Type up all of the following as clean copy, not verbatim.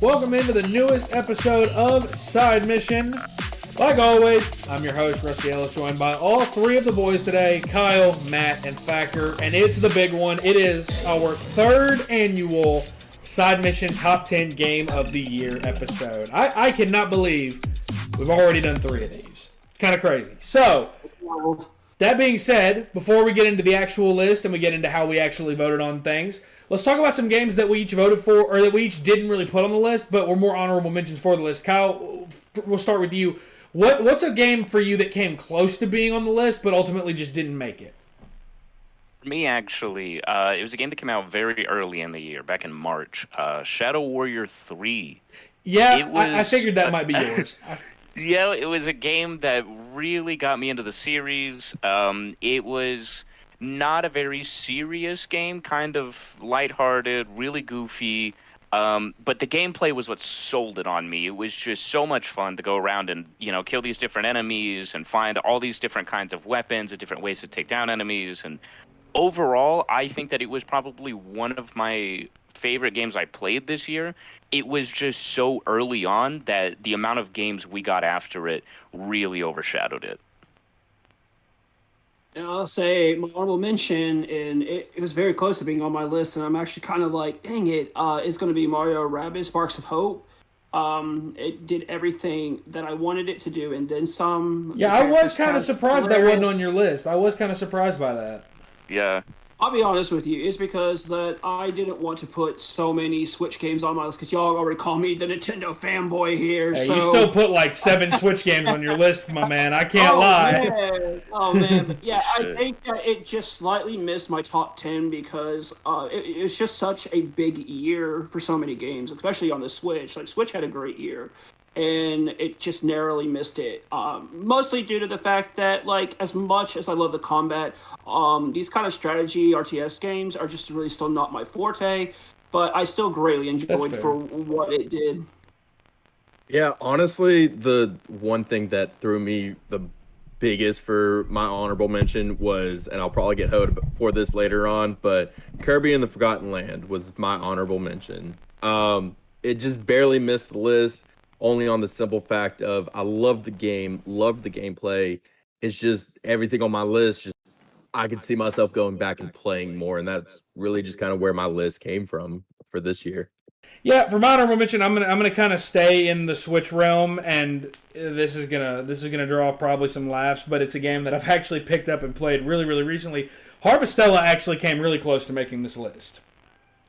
Welcome into the newest episode of Side Mission. Like always, I'm your host, Rusty Ellis, joined by all three of the boys today, Kyle, Matt, and Factor. And it's the big one. It is our third annual Side Mission Top 10 Game of the Year episode. I cannot believe we've already done three of these. It's kind of crazy. So, that being said, before we get into the actual list and we get into how we actually voted on things, let's talk about some games that we each voted for, or that we each didn't really put on the list, but were more honorable mentions for the list. Kyle, we'll start with you. What's a game for you that came close to being on the list, but ultimately just didn't make it? For me, actually, it was a game that came out very early in the year, back in March. Shadow Warrior 3. Yeah, I figured that might be yours. Yeah, it was a game that really got me into the series. It was not a very serious game, kind of lighthearted, really goofy. But the gameplay was what sold it on me. It was just so much fun to go around and, kill these different enemies and find all these different kinds of weapons and different ways to take down enemies. And overall, I think that it was probably one of my favorite games I played this year. It was just so early on that the amount of games we got after it really overshadowed it. And I'll say my honorable mention, and it was very close to being on my list, and I'm actually kind of like, dang it, it's going to be Mario Rabbids Sparks of Hope. It did everything that I wanted it to do, and then some. Yeah, I was kind of surprised that wasn't on your list. I was kind of surprised by that. Yeah. I'll be honest with you, it's because that I didn't want to put so many Switch games on my list, because y'all already call me the Nintendo fanboy here. Hey, so... You still put like 7 Switch games on your list, my man. I can't lie. Man. Oh, man. But yeah, I think that it just slightly missed my top 10 because it was just such a big year for so many games, especially on the Switch. Like, Switch had a great year, and it just narrowly missed it. Mostly due to the fact that, like, as much as I love the combat, these kind of strategy RTS games are just really still not my forte, but I still greatly enjoyed for what it did. Yeah, honestly, the one thing that threw me the biggest for my honorable mention was, and I'll probably get hoed for this later on, but Kirby and the Forgotten Land was my honorable mention. It just barely missed the list, only on the simple fact of I love the game, love the gameplay. It's just everything on my list, just I could see myself going back and playing more, and that's really just kind of where my list came from for this year. Yeah, for my honorable mention, I'm gonna kind of stay in the Switch realm, and this is gonna draw probably some laughs, but it's a game that I've actually picked up and played really, really recently. Harvestella actually came really close to making this list.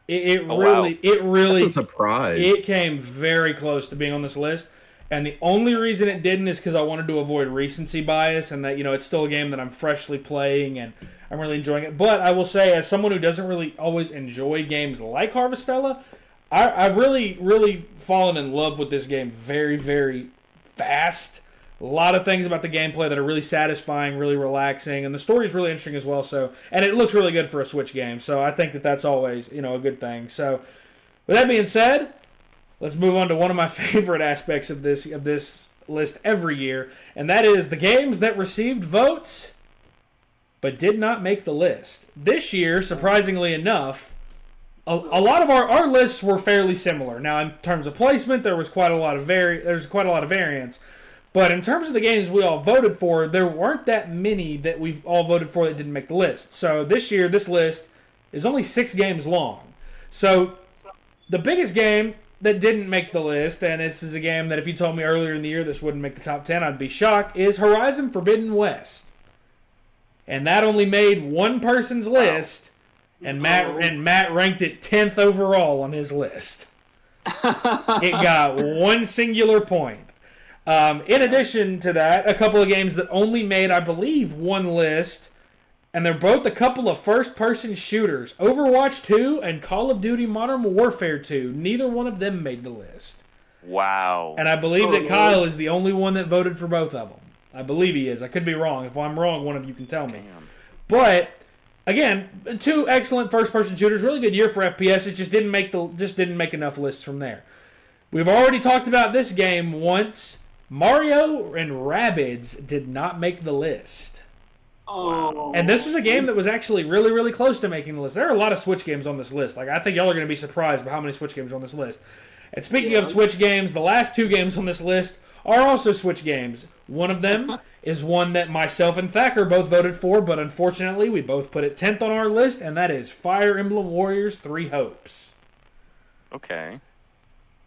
It really, that's a surprise. It came very close to being on this list. And the only reason it didn't is because I wanted to avoid recency bias, and that, it's still a game that I'm freshly playing and I'm really enjoying it. But I will say, as someone who doesn't really always enjoy games like Harvestella, I've really, really fallen in love with this game very, very fast. A lot of things about the gameplay that are really satisfying, really relaxing, and the story is really interesting as well. So, and it looks really good for a Switch game. So I think that that's always, a good thing. So, with that being said, let's move on to one of my favorite aspects of this list every year, and that is the games that received votes but did not make the list. This year, surprisingly enough, a lot of our lists were fairly similar. Now, in terms of placement, there was quite a lot of variance. But in terms of the games we all voted for, there weren't that many that we've all voted for that didn't make the list. So this year, this list is only 6 games long. So the biggest game that didn't make the list, and this is a game that if you told me earlier in the year this wouldn't make the top 10, I'd be shocked, is Horizon Forbidden West. And that only made one person's list, and Matt ranked it 10th overall on his list. It got one singular point. In addition to that, a couple of games that only made, I believe, one list, and they're both a couple of first-person shooters. Overwatch 2 and Call of Duty Modern Warfare 2. Neither one of them made the list. Wow. And I believe that Kyle is the only one that voted for both of them. I believe he is. I could be wrong. If I'm wrong, one of you can tell me. Damn. But, again, 2 excellent first-person shooters. Really good year for FPS. It just didn't make enough lists from there. We've already talked about this game once. Mario and Rabbids did not make the list. Oh. And this was a game that was actually really, really close to making the list. There are a lot of Switch games on this list. Like, I think y'all are going to be surprised by how many Switch games are on this list. And speaking of Switch games, the last 2 games on this list are also Switch games. One of them is one that myself and Thacker both voted for, but unfortunately we both put it 10th on our list, and that is Fire Emblem Warriors 3 Hopes. Okay.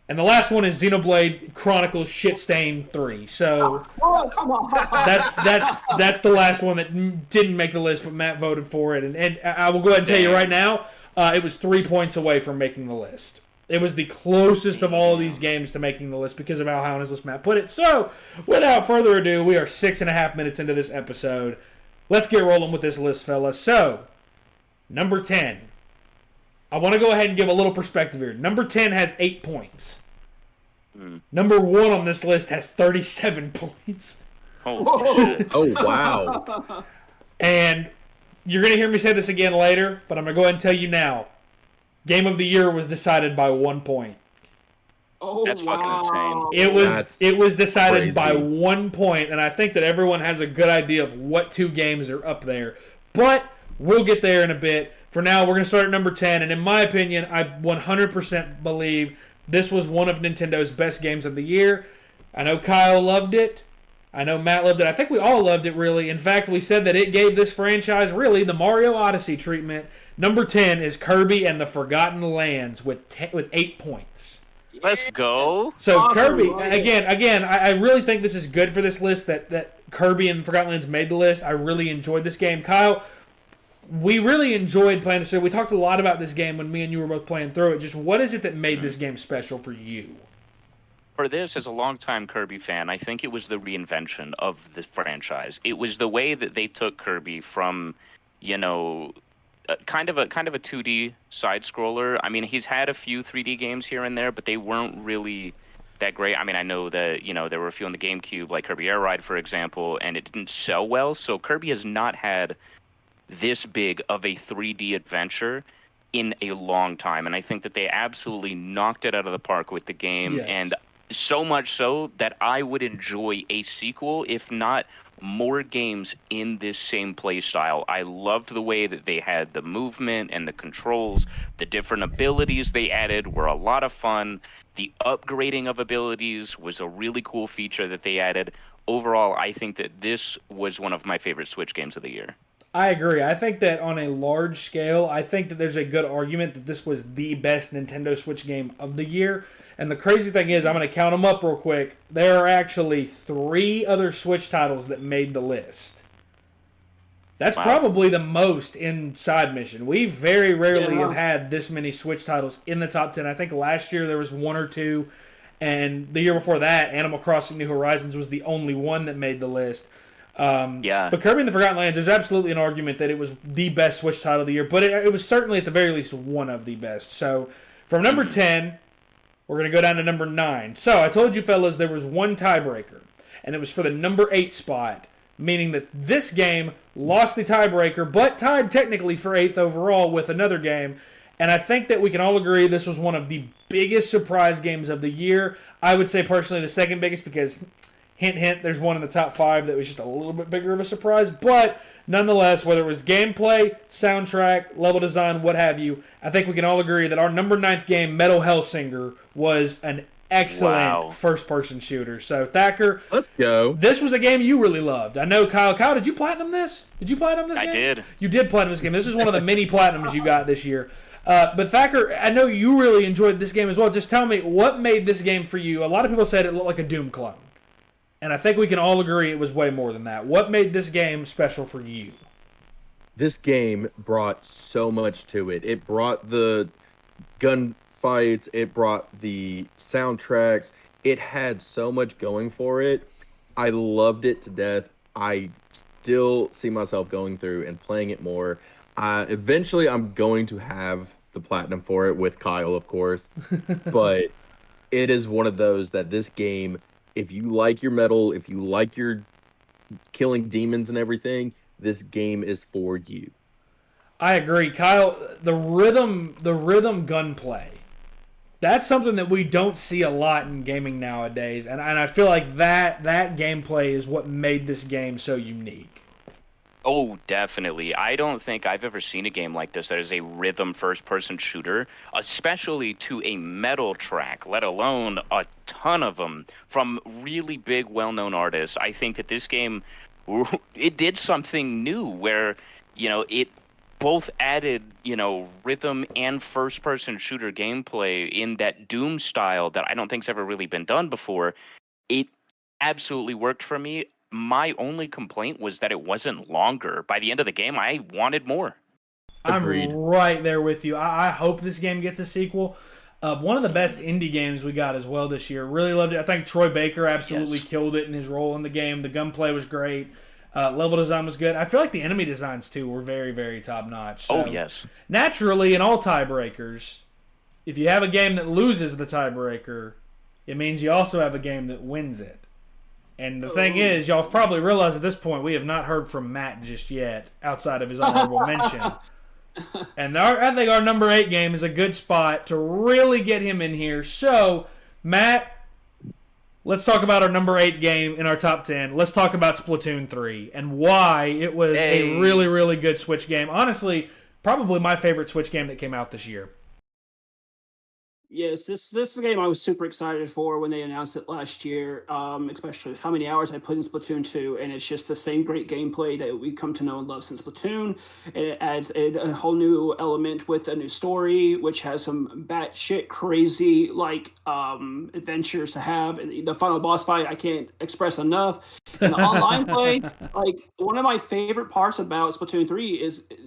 And the last one is Xenoblade Chronicles Shitstain 3. So come on. that's the last one that didn't make the list, but Matt voted for it. And I will go ahead and tell you right now, it was 3 points away from making the list. It was the closest of all of these games to making the list because of how high on his list Matt put it. So, without further ado, we are 6.5 minutes into this episode. Let's get rolling with this list, fellas. So, number 10. I want to go ahead and give a little perspective here. Number 10 has 8 points. Number 1 on this list has 37 points. Shit. Oh, wow. And you're going to hear me say this again later, but I'm going to go ahead and tell you now. Game of the Year was decided by 1 point. That's fucking insane. It was decided crazy. by 1 point, and I think that everyone has a good idea of what 2 games are up there. But we'll get there in a bit. For now, we're going to start at number 10, and in my opinion, I 100% believe this was one of Nintendo's best games of the year. I know Kyle loved it. I know Matt loved it. I think we all loved it, really. In fact, we said that it gave this franchise, really, the Mario Odyssey treatment. Number 10 is Kirby and the Forgotten Lands with 8 points. Let's go. So Awesome, Kirby, Mario. again, I really think this is good for this list, that Kirby and Forgotten Lands made the list. I really enjoyed this game. Kyle, we really enjoyed playing this. So we talked a lot about this game when me and you were both playing through it. Just what is it that made this game special for you? For this, as a longtime Kirby fan, I think it was the reinvention of the franchise. It was the way that they took Kirby from, kind of a 2D side scroller. I mean, he's had a few 3D games here and there, but they weren't really that great. I mean, I know that there were a few on the GameCube, like Kirby Air Ride, for example, and it didn't sell well. So Kirby has not had this big of a 3D adventure in a long time, and I think that they absolutely knocked it out of the park with the game. Yes. And so much so that I would enjoy a sequel, if not more games in this same play style. I loved the way that they had the movement and the controls. The different abilities they added were a lot of fun. The upgrading of abilities was a really cool feature that they added. Overall, I think that this was one of my favorite Switch games of the year. I agree. I think that on a large scale, I think that there's a good argument that this was the best Nintendo Switch game of the year. And the crazy thing is, I'm going to count them up real quick. There are actually 3 other Switch titles that made the list. That's probably the most in Side Mission. We very rarely have had this many Switch titles in the top 10. I think last year there was 1 or 2. And the year before that, Animal Crossing New Horizons was the only one that made the list. But Kirby and the Forgotten Lands, there's absolutely an argument that it was the best Switch title of the year, but it was certainly at the very least one of the best. So from number 10, we're going to go down to number 9. So I told you fellas there was one tiebreaker, and it was for the number 8 spot, meaning that this game lost the tiebreaker, but tied technically for 8th overall with another game. And I think that we can all agree this was one of the biggest surprise games of the year. I would say personally the second biggest because... Hint, hint, there's one in the top 5 that was just a little bit bigger of a surprise. But, nonetheless, whether it was gameplay, soundtrack, level design, what have you, I think we can all agree that our number 9th game, Metal Hellsinger, was an excellent first-person shooter. So, Thacker, let's go. This was a game you really loved. I know, Kyle. Kyle, did you platinum this? Did you platinum this game? I did. You did platinum this game. This is one of the many platinums you got this year. But Thacker, I know you really enjoyed this game as well. Just tell me, what made this game for you? A lot of people said it looked like a Doom clone. And I think we can all agree it was way more than that. What made this game special for you? This game brought so much to it. It brought the gunfights. It brought the soundtracks. It had so much going for it. I loved it to death. I still see myself going through and playing it more. Eventually, I'm going to have the platinum for it with Kyle, of course. But it is one of those that this game... If you like your metal, if you like your killing demons and everything, this game is for you. I agree, Kyle. The rhythm gunplay. That's something that we don't see a lot in gaming nowadays, and I feel like that gameplay is what made this game so unique. Oh, definitely. I don't think I've ever seen a game like this that is a rhythm first-person shooter, especially to a metal track, let alone a ton of them from really big, well-known artists. I think that this game, it did something new where, it both added, rhythm and first-person shooter gameplay in that Doom style that I don't think's ever really been done before. It absolutely worked for me. My only complaint was that it wasn't longer. By the end of the game, I wanted more. Agreed. I'm right there with you. I hope this game gets a sequel. One of the best indie games we got as well this year. Really loved it. I think Troy Baker absolutely killed it in his role in the game. The gunplay was great. Level design was good. I feel like the enemy designs, too, were very, very top-notch. So, Oh, yes. naturally, in all tiebreakers, if you have a game that loses the tiebreaker, it means you also have a game that wins it. And the thing is, y'all have probably realized at this point, we have not heard from Matt just yet, outside of his honorable mention. And I think our number 8 game is a good spot to really get him in here. So, Matt, let's talk about our number 8 game in our top 10. Let's talk about Splatoon 3 and why it was a really, really good Switch game. Honestly, probably my favorite Switch game that came out this year. Yes, this is a game I was super excited for when they announced it last year, especially how many hours I put in Splatoon 2, and it's just the same great gameplay that we come to know and love since Splatoon. It adds a whole new element with a new story, which has some batshit crazy adventures to have. And the final boss fight I can't express enough. And the online play, one of my favorite parts about Splatoon 3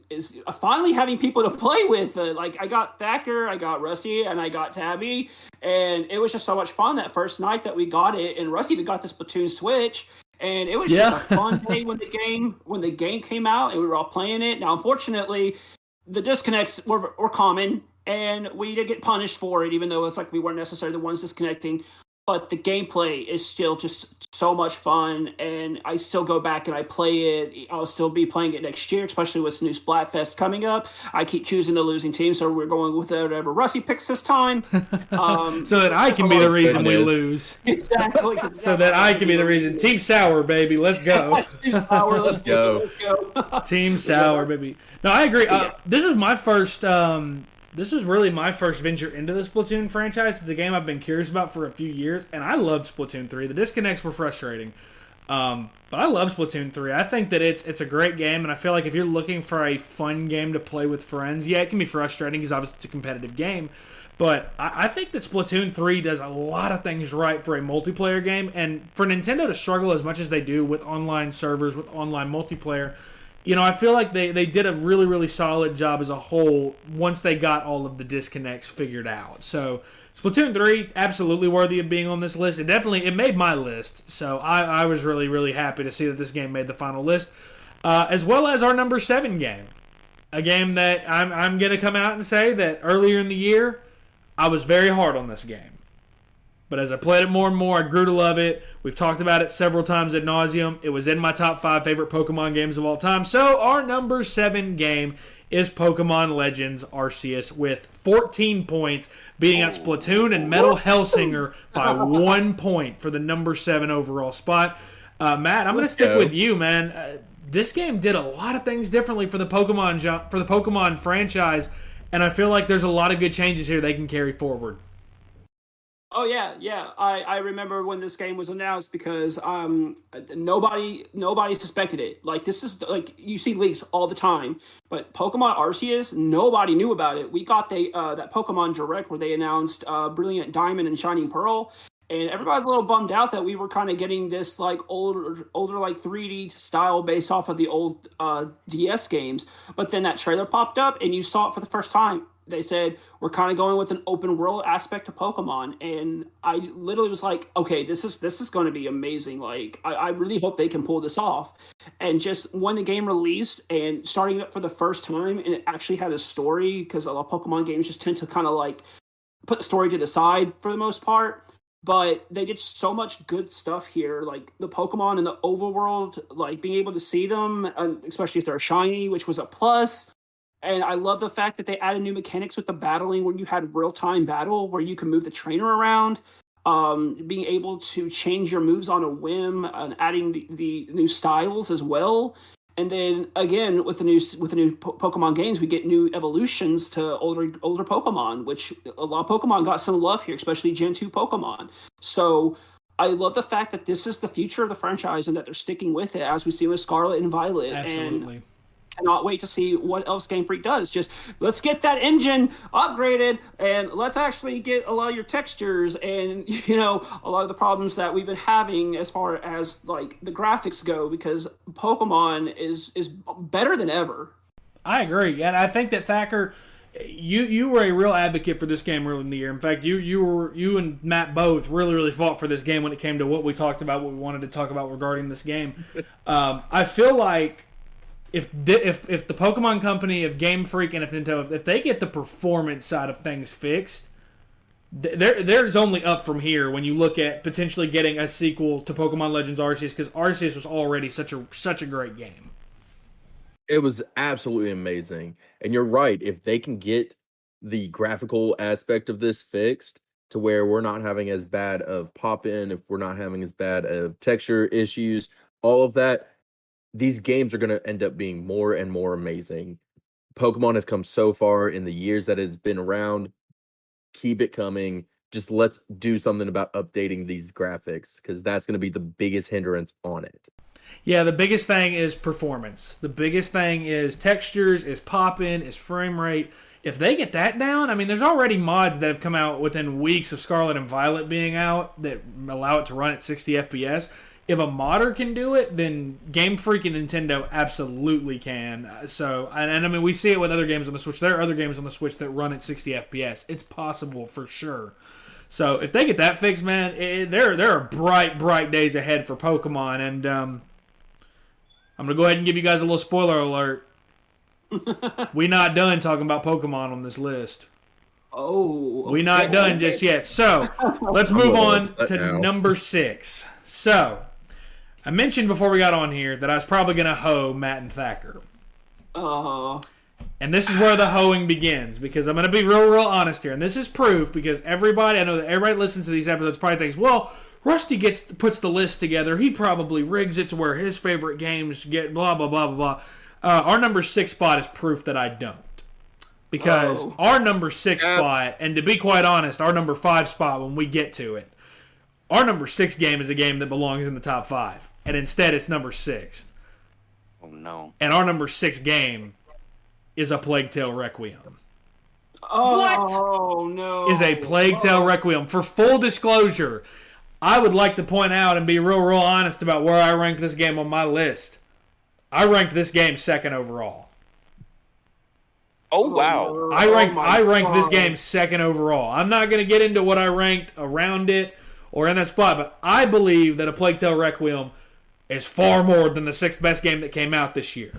is finally having people to play with. I got Thacker, I got Rusty, and I got Tabby, and it was just so much fun that first night that we got it. And Rusty even got the Splatoon Switch, and it was just a fun day when the game came out, and we were all playing it. Now, unfortunately, the disconnects were common, and we did get punished for it, even though it's like we weren't necessarily the ones disconnecting. But the gameplay is still just so much fun, and I still go back and I play it. I'll still be playing it next year, especially with new Splatfest coming up. I keep choosing the losing team, so we're going with whatever Rusty picks this time. So that I can be the reason we lose. Exactly. So that I can be the reason. Team Sour, baby. Let's go. Team Sour, let's go. Team Sour, baby. No, I agree. This is my first... This was really my first venture into the Splatoon franchise. It's a game I've been curious about for a few years, and I loved Splatoon 3. The disconnects were frustrating, but I love Splatoon 3. I think that it's a great game, and I feel like if you're looking for a fun game to play with friends, yeah, it can be frustrating because obviously it's a competitive game, but I think that Splatoon 3 does a lot of things right for a multiplayer game, and for Nintendo to struggle as much as they do with online servers, with online multiplayer, I feel like they did a really, really solid job as a whole once they got all of the disconnects figured out. So, Splatoon 3, absolutely worthy of being on this list. It made my list. So, I was really, really happy to see that this game made the final list. As well as our number 7 game. A game that I'm going to come out and say that earlier in the year, I was very hard on this game. But as I played it more and more, I grew to love it. We've talked about it several times ad nauseum. It was in my top 5 favorite Pokemon games of all time. So our number 7 game is Pokemon Legends Arceus with 14 points, beating out Splatoon and Metal Hellsinger by 1 point for the number 7 overall spot. Matt, I'm going to stick with you, man. This game did a lot of things differently for the Pokemon franchise, and I feel like there's a lot of good changes here they can carry forward. Oh yeah. I remember when this game was announced because nobody suspected it. Like this is like you see leaks all the time, but Pokemon Arceus, nobody knew about it. We got that Pokemon Direct where they announced Brilliant Diamond and Shining Pearl, and everybody's a little bummed out that we were kind of getting this like older like 3D style based off of the old DS games. But then that trailer popped up and you saw it for the first time. They said, we're kind of going with an open world aspect to Pokemon. And I literally was like, okay, this is going to be amazing. Like, I really hope they can pull this off. And just when the game released and starting it for the first time, and it actually had a story, because a lot of Pokemon games just tend to kind of like put the story to the side for the most part. But they did so much good stuff here, like the Pokemon in the overworld, like being able to see them, especially if they're shiny, which was a plus. And I love the fact that they added new mechanics with the battling where you had real-time battle where you can move the trainer around, being able to change your moves on a whim and adding the new styles as well. And then again with the new Pokemon games, we get new evolutions to older Pokemon, which a lot of Pokemon got some love here, especially Gen 2 Pokemon. So I love the fact that this is the future of the franchise and that they're sticking with it, as we see with Scarlet and Violet. Absolutely. And cannot wait to see what else Game Freak does. Just let's get that engine upgraded and let's actually get a lot of your textures and a lot of the problems that we've been having as far as like the graphics go, because Pokemon is better than ever. I agree, and I think that Thacker, you were a real advocate for this game early in the year. In fact, you and Matt both really fought for this game when it came to what we talked about, what we wanted to talk about regarding this game. I feel like if the Pokemon Company, if Game Freak, and if Nintendo, if they get the performance side of things fixed, there's only up from here when you look at potentially getting a sequel to Pokemon Legends Arceus, because Arceus was already such a great game. It was absolutely amazing. And you're right, if they can get the graphical aspect of this fixed to where we're not having as bad of pop-in, if we're not having as bad of texture issues, all of that, these games are going to end up being more and more amazing. Pokemon has come so far in the years that it's been around. Keep it coming. Just let's do something about updating these graphics, because that's going to be the biggest hindrance on it. Yeah, the biggest thing is performance. The biggest thing is textures, is pop-in, is frame rate. If they get that down, I mean, there's already mods that have come out within weeks of Scarlet and Violet being out that allow it to run at 60 FPS. If a modder can do it, then Game Freak and Nintendo absolutely can. So, and I mean, we see it with other games on the Switch. There are other games on the Switch that run at 60 FPS. It's possible for sure. So, if they get that fixed, man, there are bright days ahead for Pokemon. And I'm going to go ahead and give you guys a little spoiler alert. We're not done talking about Pokemon on this list. Oh. Okay. We're not done just yet. So, let's move on to number 6. So, I mentioned before we got on here that I was probably going to hoe Matt and Thacker. And this is where the hoeing begins, because I'm going to be real honest here. And this is proof, because I know that everybody listens to these episodes probably thinks, well, Rusty puts the list together. He probably rigs it to where his favorite games get blah, blah, blah, blah, blah. Our number 6 spot is proof that I don't. Because our number 6 spot, and to be quite honest, our number 5 spot when we get to it, our number 6 game is a game that belongs in the top 5. And instead, it's number 6. Oh, no. And our number 6 game is a Plague Tale Requiem. Oh, no. Is a Plague Tale Requiem. For full disclosure, I would like to point out and be real honest about where I rank this game on my list. I ranked this game 2nd overall. Oh, wow. I ranked this game 2nd overall. I'm not going to get into what I ranked around it or in that spot, but I believe that a Plague Tale Requiem is far more than the 6th best game that came out this year.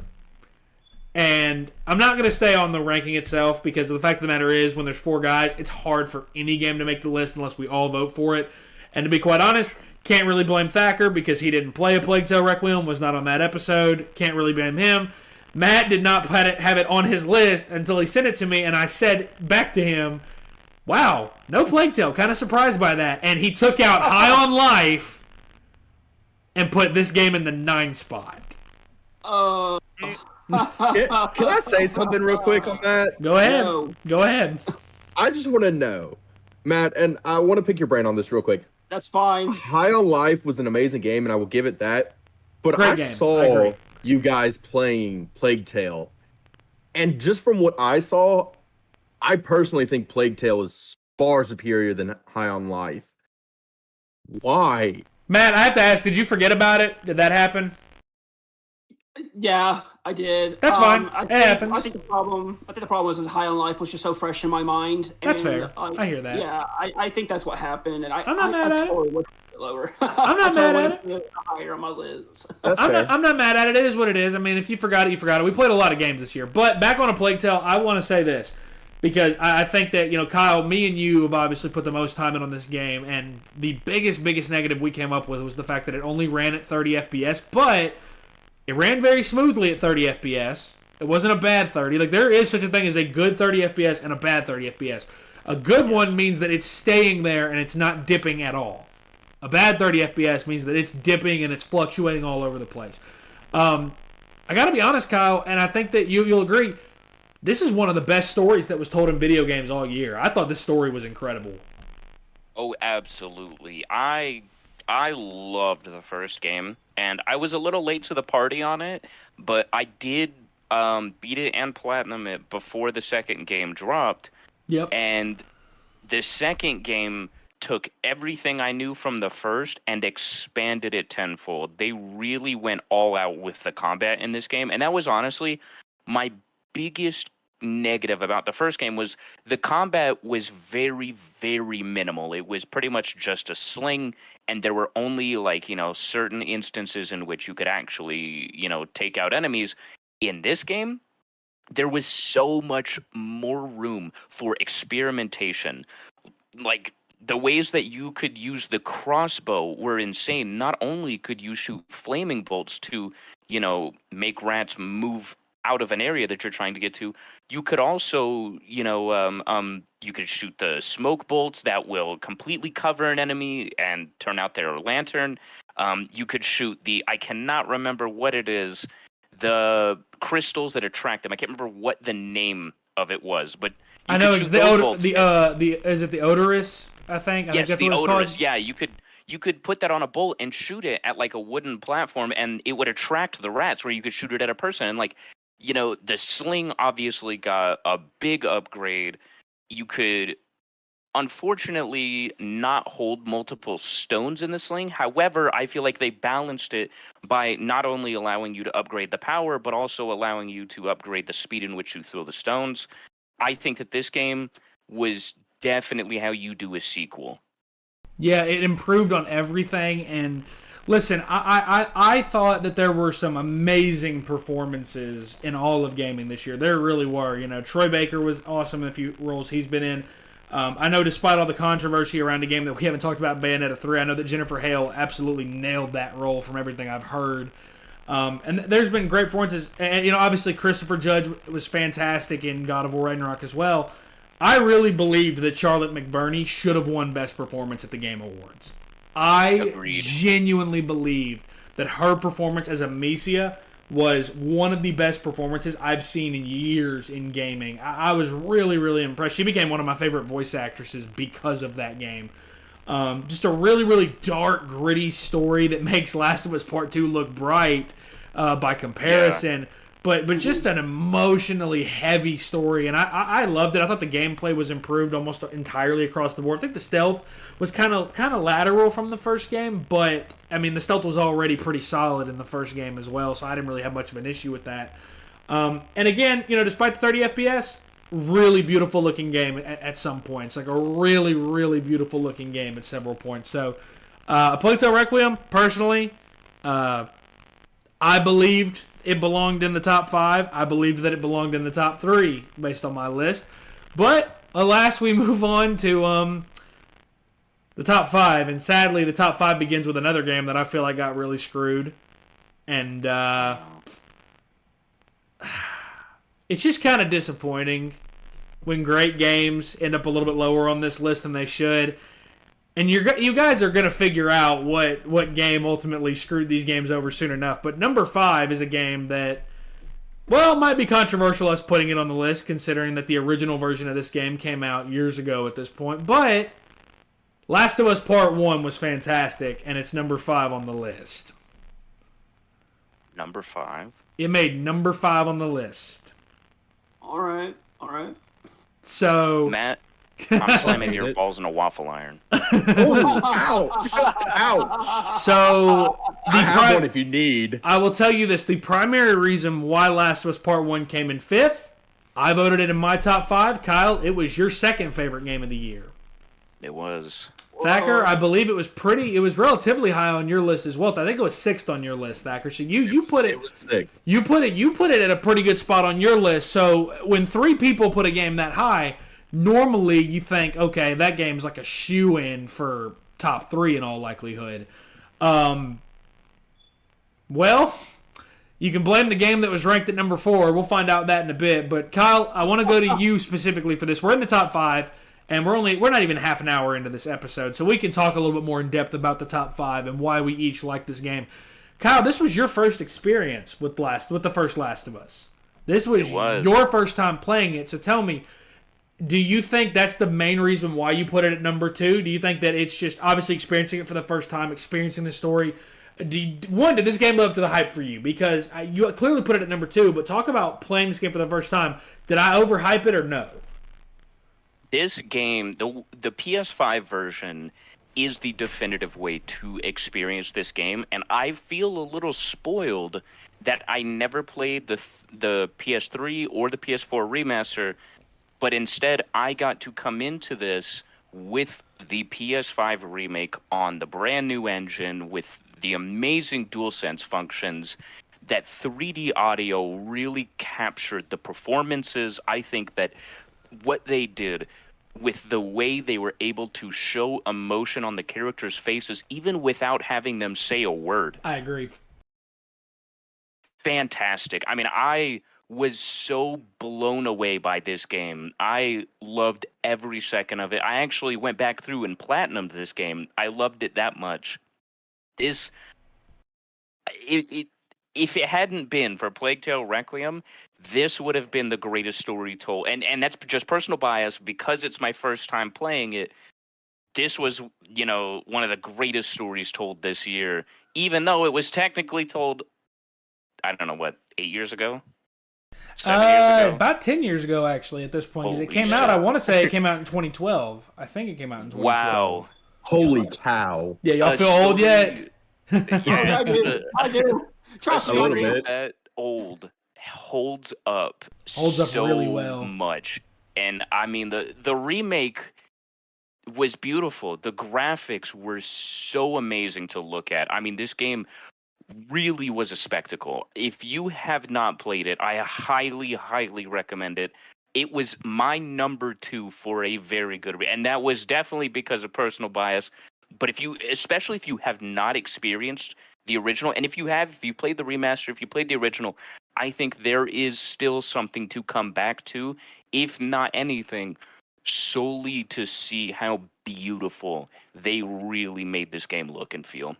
And I'm not going to stay on the ranking itself, because the fact of the matter is, when there's 4 guys, it's hard for any game to make the list unless we all vote for it. And to be quite honest, can't really blame Thacker, because he didn't play a Plague Tale Requiem, was not on that episode. Can't really blame him. Matt did not have it on his list until he sent it to me, and I said back to him, wow, no Plague Tale. Kind of surprised by that. And he took out High on Life and put this game in the 9 spot. Can I say something real quick on that? Go ahead. No. Go ahead. I just want to know, Matt, and I want to pick your brain on this real quick. That's fine. High on Life was an amazing game, and I will give it that. But Great I game. saw you guys playing Plague Tale. And just from what I saw, I personally think Plague Tale is far superior than High on Life. Why? Matt, I have to ask, did you forget about it? Did that happen? Yeah, I did. That's fine. It happens. I think the problem was High on Life was just so fresh in my mind. That's and, fair. I hear that. Yeah, I think that's what happened, and I'm not mad at totally would put it lower. I'm not mad at it. Put it higher on my list. I'm not mad at it. It is what it is. I mean, if you forgot it, you forgot it. We played a lot of games this year. But back on a Plague Tale, I want to say this, because I think that, Kyle, me and you have obviously put the most time in on this game, and the biggest negative we came up with was the fact that it only ran at 30 FPS, but it ran very smoothly at 30 FPS. It wasn't a bad 30. Like, there is such a thing as a good 30 FPS and a bad 30 FPS. A good one means that it's staying there and it's not dipping at all. A bad 30 FPS means that it's dipping and it's fluctuating all over the place. I got to be honest, Kyle, and I think that you'll agree, this is one of the best stories that was told in video games all year. I thought this story was incredible. Oh, absolutely. I loved the first game, and I was a little late to the party on it, but I did beat it and platinum it before the second game dropped. Yep. And the second game took everything I knew from the first and expanded it tenfold. They really went all out with the combat in this game, and that was honestly my biggest negative about the first game. Was the combat was very, very minimal. It was pretty much just a sling, and there were only certain instances in which you could actually take out enemies. In this game, there was so much more room for experimentation. Like, the ways that you could use the crossbow were insane. Not only could you shoot flaming bolts to, make rats move out of an area that you're trying to get to, you could also, you could shoot the smoke bolts that will completely cover an enemy and turn out their lantern. You could shoot I cannot remember what it is, the crystals that attract them. I can't remember what the name of it was, but I know it's is it the odorous? I think yes, that's the what it's odorous. called. Yeah, you could put that on a bolt and shoot it at like a wooden platform, and it would attract the rats. Where you could shoot it at a person, and the sling obviously got a big upgrade. You could, unfortunately, not hold multiple stones in the sling. However, I feel like they balanced it by not only allowing you to upgrade the power, but also allowing you to upgrade the speed in which you throw the stones. I think that this game was definitely how you do a sequel. Yeah, it improved on everything. And listen, I thought that there were some amazing performances in all of gaming this year. There really were. Troy Baker was awesome in a few roles he's been in. I know despite all the controversy around the game that we haven't talked about, Bayonetta 3, I know that Jennifer Hale absolutely nailed that role from everything I've heard. And there's been great performances. And, obviously Christopher Judge was fantastic in God of War Ragnarok as well. I really believed that Charlotte McBurney should have won Best Performance at the Game Awards. I genuinely believed that her performance as Amicia was one of the best performances I've seen in years in gaming. I was really, really impressed. She became one of my favorite voice actresses because of that game. Just a really, really dark, gritty story that makes Last of Us Part 2 look bright by comparison. Yeah. But just an emotionally heavy story, and I loved it. I thought the gameplay was improved almost entirely across the board. I think the stealth was kind of lateral from the first game, but I mean the stealth was already pretty solid in the first game as well, so I didn't really have much of an issue with that. And again, despite the 30 FPS, really beautiful looking game at some points, like a really, really beautiful looking game at several points. So, Plague Requiem, personally, I believed it belonged in the top 5. I believed that it belonged in the top 3 based on my list. But, alas, we move on to the top 5. And sadly, the top 5 begins with another game that I feel like got really screwed. And it's just kind of disappointing when great games end up a little bit lower on this list than they should. And you guys are going to figure out what game ultimately screwed these games over soon enough. But number 5 is a game that, well, might be controversial us putting it on the list, considering that the original version of this game came out years ago at this point. But Last of Us Part 1 was fantastic, and it's number 5 on the list. Number 5? It made number 5 on the list. All right. So, Matt, I'm slamming your balls in a waffle iron. Ooh, ouch! So, I have one if you need. I will tell you this: the primary reason why Last of Us Part 1 came in 5th, I voted it in my top 5. Kyle, it was your second favorite game of the year. It was. Thacker, I believe it was relatively high on your list as well. I think it was 6th on your list, Thacker. So you put it. It was 6th. You put it at a pretty good spot on your list. So when 3 people put a game that high, normally you think, okay, that game's like a shoe-in for top 3 in all likelihood. Well, you can blame the game that was ranked at number 4. We'll find out that in a bit. But Kyle, I want to go to you specifically for this. We're in the top 5. And we're not even half an hour into this episode, so we can talk a little bit more in depth about the top 5 and why we each like this game. Kyle, this was your first experience with the first Last of Us. This was your first time playing it. So tell me, do you think that's the main reason why you put it at number 2? Do you think that it's just obviously experiencing it for the first time, experiencing the story? Did this game live up to the hype for you? Because you clearly put it at number 2, but talk about playing this game for the first time. Did I overhype it or no? This game, the PS5 version, is the definitive way to experience this game, and I feel a little spoiled that I never played the PS3 or the PS4 remaster, but instead I got to come into this with the PS5 remake on the brand new engine with the amazing DualSense functions. That 3D audio really captured the performances. I think that what they did with the way they were able to show emotion on the characters' faces, even without having them say a word. I agree. Fantastic. I mean, I was so blown away by this game. I loved every second of it. I actually went back through and platinumed this game. I loved it that much. If it hadn't been for Plague Tale Requiem, this would have been the greatest story told. And that's just personal bias because it's my first time playing it. This was, one of the greatest stories told this year, even though it was technically told, I don't know, 8 years ago? 7 years ago? About 10 years ago, actually, at this point. 'Cause it came Holy out, shit. I want to say it came out in 2012. I think it came out in 2012. Wow. Holy cow. Yeah, y'all feel old yet? Yeah, I do. Trust A me. little bit. that old holds up Holds up really well. much. And I mean the remake was beautiful. The graphics were so amazing to look at. I mean, this game really was a spectacle. If you have not played it, I highly, highly recommend it. It was my number 2 for a very good and that was definitely because of personal bias. But especially if you have not experienced the original, and if you played the remaster, if you played the original, I think there is still something to come back to, if not anything, solely to see how beautiful they really made this game look and feel.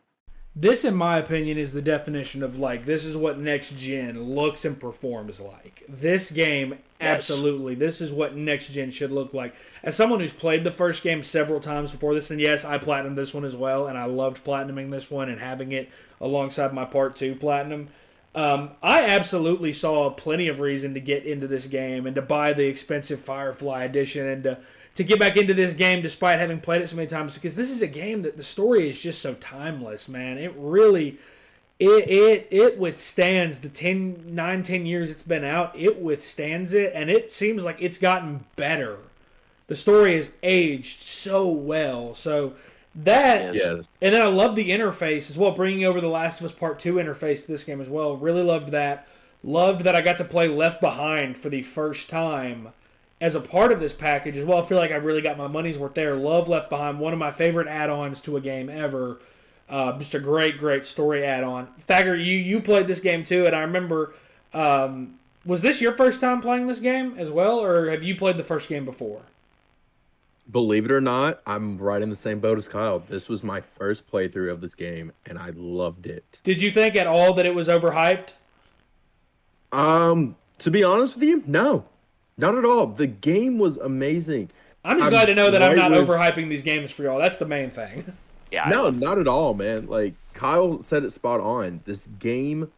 This, in my opinion, is the definition of, this is what next gen looks and performs like. This game, absolutely, this is what next gen should look like. As someone who's played the first game several times before this, and yes, I platinumed this one as well, and I loved platinuming this one and having it alongside my Part 2 platinum. I absolutely saw plenty of reason to get into this game and to buy the expensive Firefly edition and to get back into this game despite having played it so many times, because this is a game that the story is just so timeless, man. It really, it withstands the 10 years it's been out. It withstands it, and it seems like it's gotten better. The story has aged so well. So that, Yes. And then I love the interface as well, bringing over the Last of Us Part 2 interface to this game as well. Really loved that. Loved that I got to play Left Behind for the first time as a part of this package as well. I feel like I really got my money's worth there. Love Left Behind, one of my favorite add-ons to a game ever. Just a great, great story add-on. Thagger, you played this game too, and I remember, was this your first time playing this game as well, or have you played the first game before? Believe it or not, I'm right in the same boat as Kyle. This was my first playthrough of this game, and I loved it. Did you think at all that it was overhyped? To be honest with you, no. Not at all. The game was amazing. I'm just glad to know that I'm right not with- overhyping these games for y'all. That's the main thing. Yeah. No, not at all, man. Like, Kyle said it spot on. This game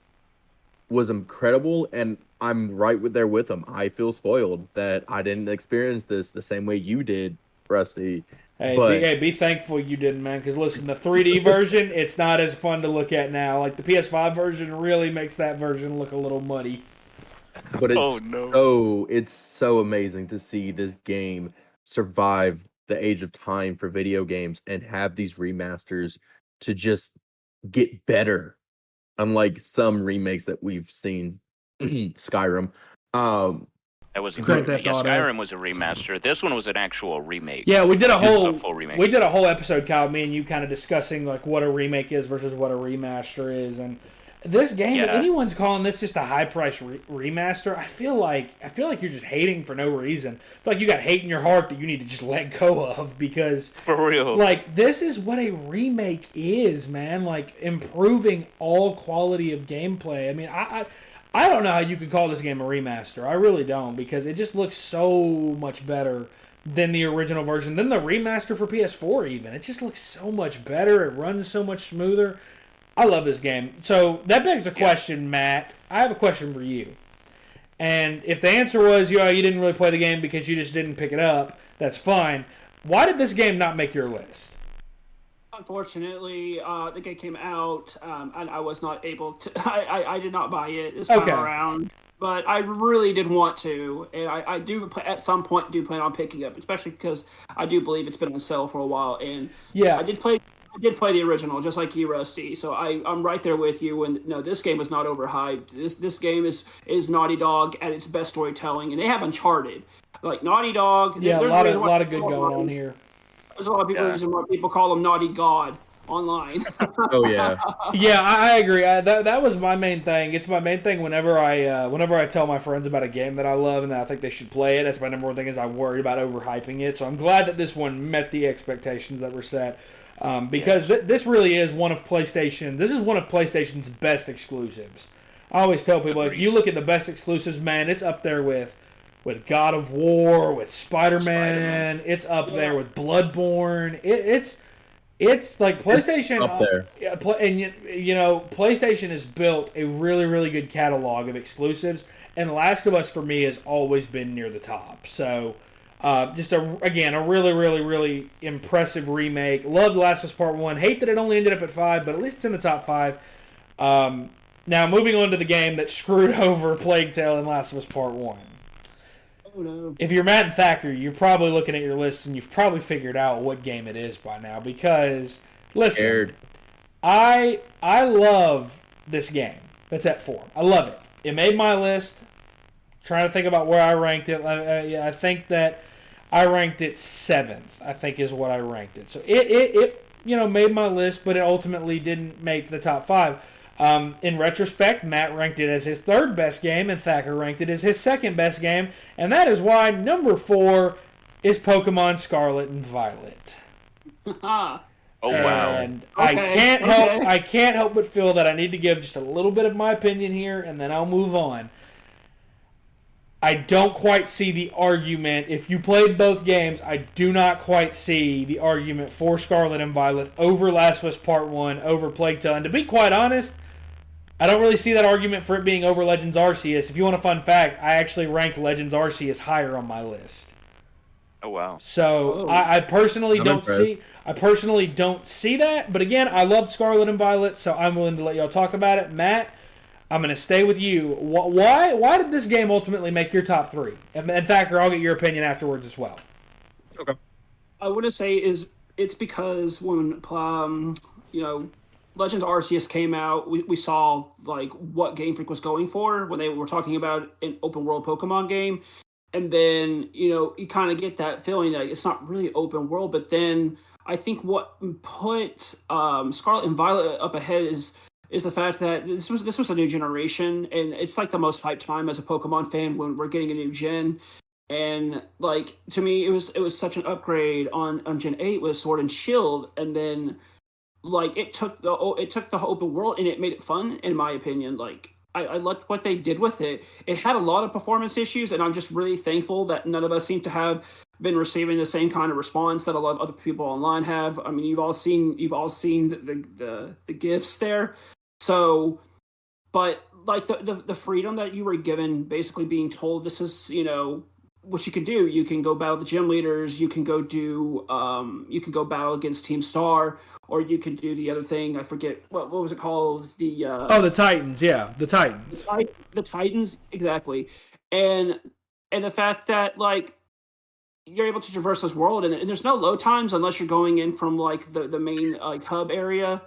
was incredible, and I'm right there with him. I feel spoiled that I didn't experience this the same way you did, Rusty. Hey, be thankful you didn't, man, because listen, the 3D version, it's not as fun to look at now. Like, the PS5 version really makes that version look a little muddy. But it's Oh, no. it's so amazing to see this game survive the age of time for video games and have these remasters to just get better. Unlike some remakes that we've seen, Skyrim. That was a Grand remake. Theft Yeah, Auto. Skyrim was a remaster. This one was an actual remake. Yeah, we did a This is whole a full remake. episode, Kyle, me and you kind of discussing like what a remake is versus what a remaster is, and this game, if Yeah. anyone's calling this just a high price remaster, I feel like you're just hating for no reason. I feel like you got hate in your heart that you need to just let go of, because For real. like this is what a remake is, man. Like improving all quality of gameplay. I mean, I don't know how you could call this game a remaster. I really don't, because it just looks so much better than the original version, than the remaster for PS4 even. It just looks so much better. It runs so much smoother. I love this game. So that begs the question, Matt. I have a question for you. And if the answer was, you didn't really play the game because you just didn't pick it up, that's fine. Why did this game not make your list? Unfortunately, the game came out, and I was not able to. I did not buy it this time around. But I really did want to, and I do at some point do plan on picking up, especially because I do believe it's been on sale for a while. And yeah, I did play the original, just like you, Rusty. So I'm right there with you. And no, this game was not overhyped. This game is Naughty Dog at its best storytelling, and they have Uncharted. Like Naughty Dog. Yeah, a lot of good going on here. There's a lot of people. Reason why people call him Naughty God online. Oh yeah. Yeah, I agree. That was my main thing. It's my main thing whenever I tell my friends about a game that I love and that I think they should play it. That's my number one thing, is I worry about overhyping it. So I'm glad that this one met the expectations that were set. Because this really is one of PlayStation. This is one of PlayStation's best exclusives. I always tell people, like, you look at the best exclusives, man, it's up there with God of War, with Spider-Man. It's up there with Bloodborne. It's like PlayStation. It's up there. And you know, PlayStation has built a really, really good catalog of exclusives, and Last of Us for me has always been near the top. So. Just a really, really, really impressive remake. Loved Last of Us Part 1. Hate that it only ended up at 5, but at least it's in the top 5. Now, moving on to the game that screwed over Plague Tale and Last of Us Part 1. Oh, no. If you're Matt and Thacker, you're probably looking at your list and you've probably figured out what game it is by now. Because, listen, I love this game that's at 4. I love it. It made my list. Trying to think about where I ranked it. I think that I ranked it 7th, I think is what I ranked it. So it made my list, but it ultimately didn't make the top 5. In retrospect, Matt ranked it as his 3rd best game, and Thacker ranked it as his 2nd best game, and that is why number 4 is Pokemon Scarlet and Violet. Oh wow! And I can't help but feel that I need to give just a little bit of my opinion here, and then I'll move on. I don't quite see the argument. If you played both games, I do not quite see the argument for Scarlet and Violet over Last of Us Part 1, over Plague Tale. And to be quite honest, I don't really see that argument for it being over Legends Arceus. If you want a fun fact, I actually ranked Legends Arceus higher on my list. Oh wow! So I personally don't see that. But again, I loved Scarlet and Violet, so I'm willing to let y'all talk about it. Matt, I'm going to stay with you. Why did this game ultimately make your top 3? And Thacker, I'll get your opinion afterwards as well. Okay. I want to say it's because when Legends Arceus came out, we saw like what Game Freak was going for when they were talking about an open world Pokemon game, and then you kind of get that feeling that it's not really open world. But then I think what put Scarlet and Violet up ahead is the fact that this was a new generation, and it's like the most hyped time as a Pokemon fan when we're getting a new gen. And like to me, it was such an upgrade on Gen 8 with Sword and Shield, and then like it took the open world and it made it fun. In my opinion, like I liked what they did with it. It had a lot of performance issues, and I'm just really thankful that none of us seem to have been receiving the same kind of response that a lot of other people online have. I mean, you've all seen the gifs there. So, but like the freedom that you were given, basically being told this is what you can do. You can go battle the gym leaders. You can go battle against Team Star, or you can do the other thing. I forget what was it called. The Titans. Yeah, the Titans. The Titans, exactly. And the fact that like you're able to traverse this world, and there's no load times unless you're going in from like the main like hub area.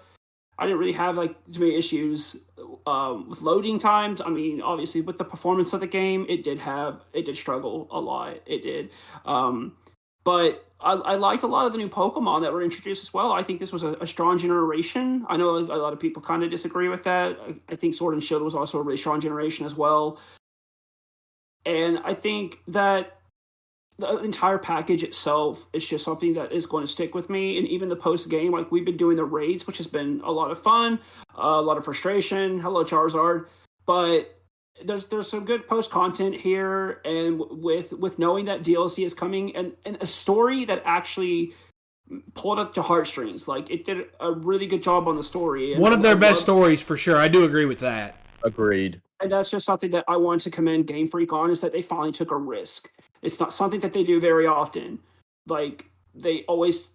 I didn't really have like too many issues with loading times. I mean, obviously with the performance of the game, it did struggle a lot. It did. But I liked a lot of the new Pokemon that were introduced as well. I think this was a strong generation. I know a lot of people kind of disagree with that. I think Sword and Shield was also a really strong generation as well. And I think that the entire package itself is just something that is going to stick with me. And even the post game, like we've been doing the raids, which has been a lot of fun, a lot of frustration. Hello, Charizard. But there's some good post content here, and with knowing that DLC is coming and a story that actually pulled up to heartstrings. Like it did a really good job on the story. And one of their best stories for sure. I do agree with that. Agreed. And that's just something that I wanted to commend Game Freak on, is that they finally took a risk. It's not something that they do very often. Like, they always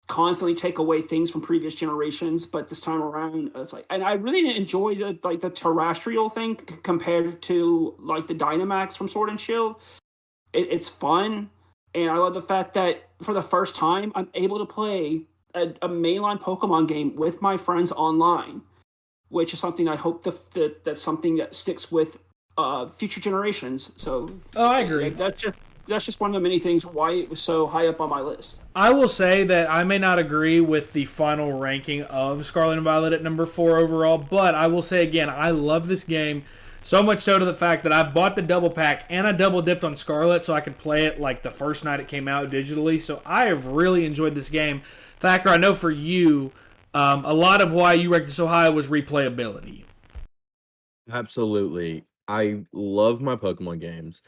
constantly take away things from previous generations, but this time around, it's like, and I really enjoy the terrestrial thing compared to like the Dynamax from Sword and Shield. It's fun, and I love the fact that for the first time, I'm able to play a mainline Pokemon game with my friends online, which is something I hope that's something that sticks with future generations. So, I agree. That's just one of the many things why it was so high up on my list. I will say that I may not agree with the final ranking of Scarlet and Violet at number 4 overall, but I will say again, I love this game, so much so to the fact that I bought the double pack and I double dipped on Scarlet so I could play it like the first night it came out digitally. So I have really enjoyed this game. Thacker, I know for you, a lot of why you ranked it so high was replayability. Absolutely. I love my Pokemon games.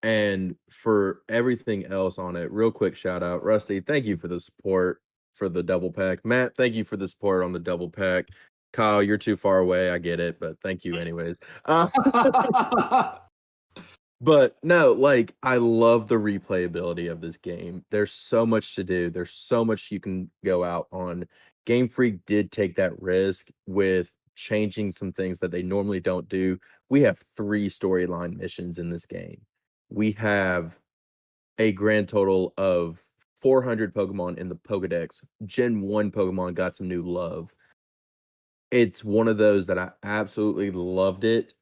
And for everything else on it, real quick shout out, Rusty, thank you for the support for the double pack. Matt, thank you for the support on the double pack. Kyle, you're too far away. I get it, but thank you anyways. But no, like, I love the replayability of this game. There's so much to do. There's so much you can go out on. Game Freak did take that risk with changing some things that they normally don't do. We have 3 storyline missions in this game. We have a grand total of 400 Pokemon in the Pokedex. Gen 1 Pokemon got some new love. It's one of those that I absolutely loved it.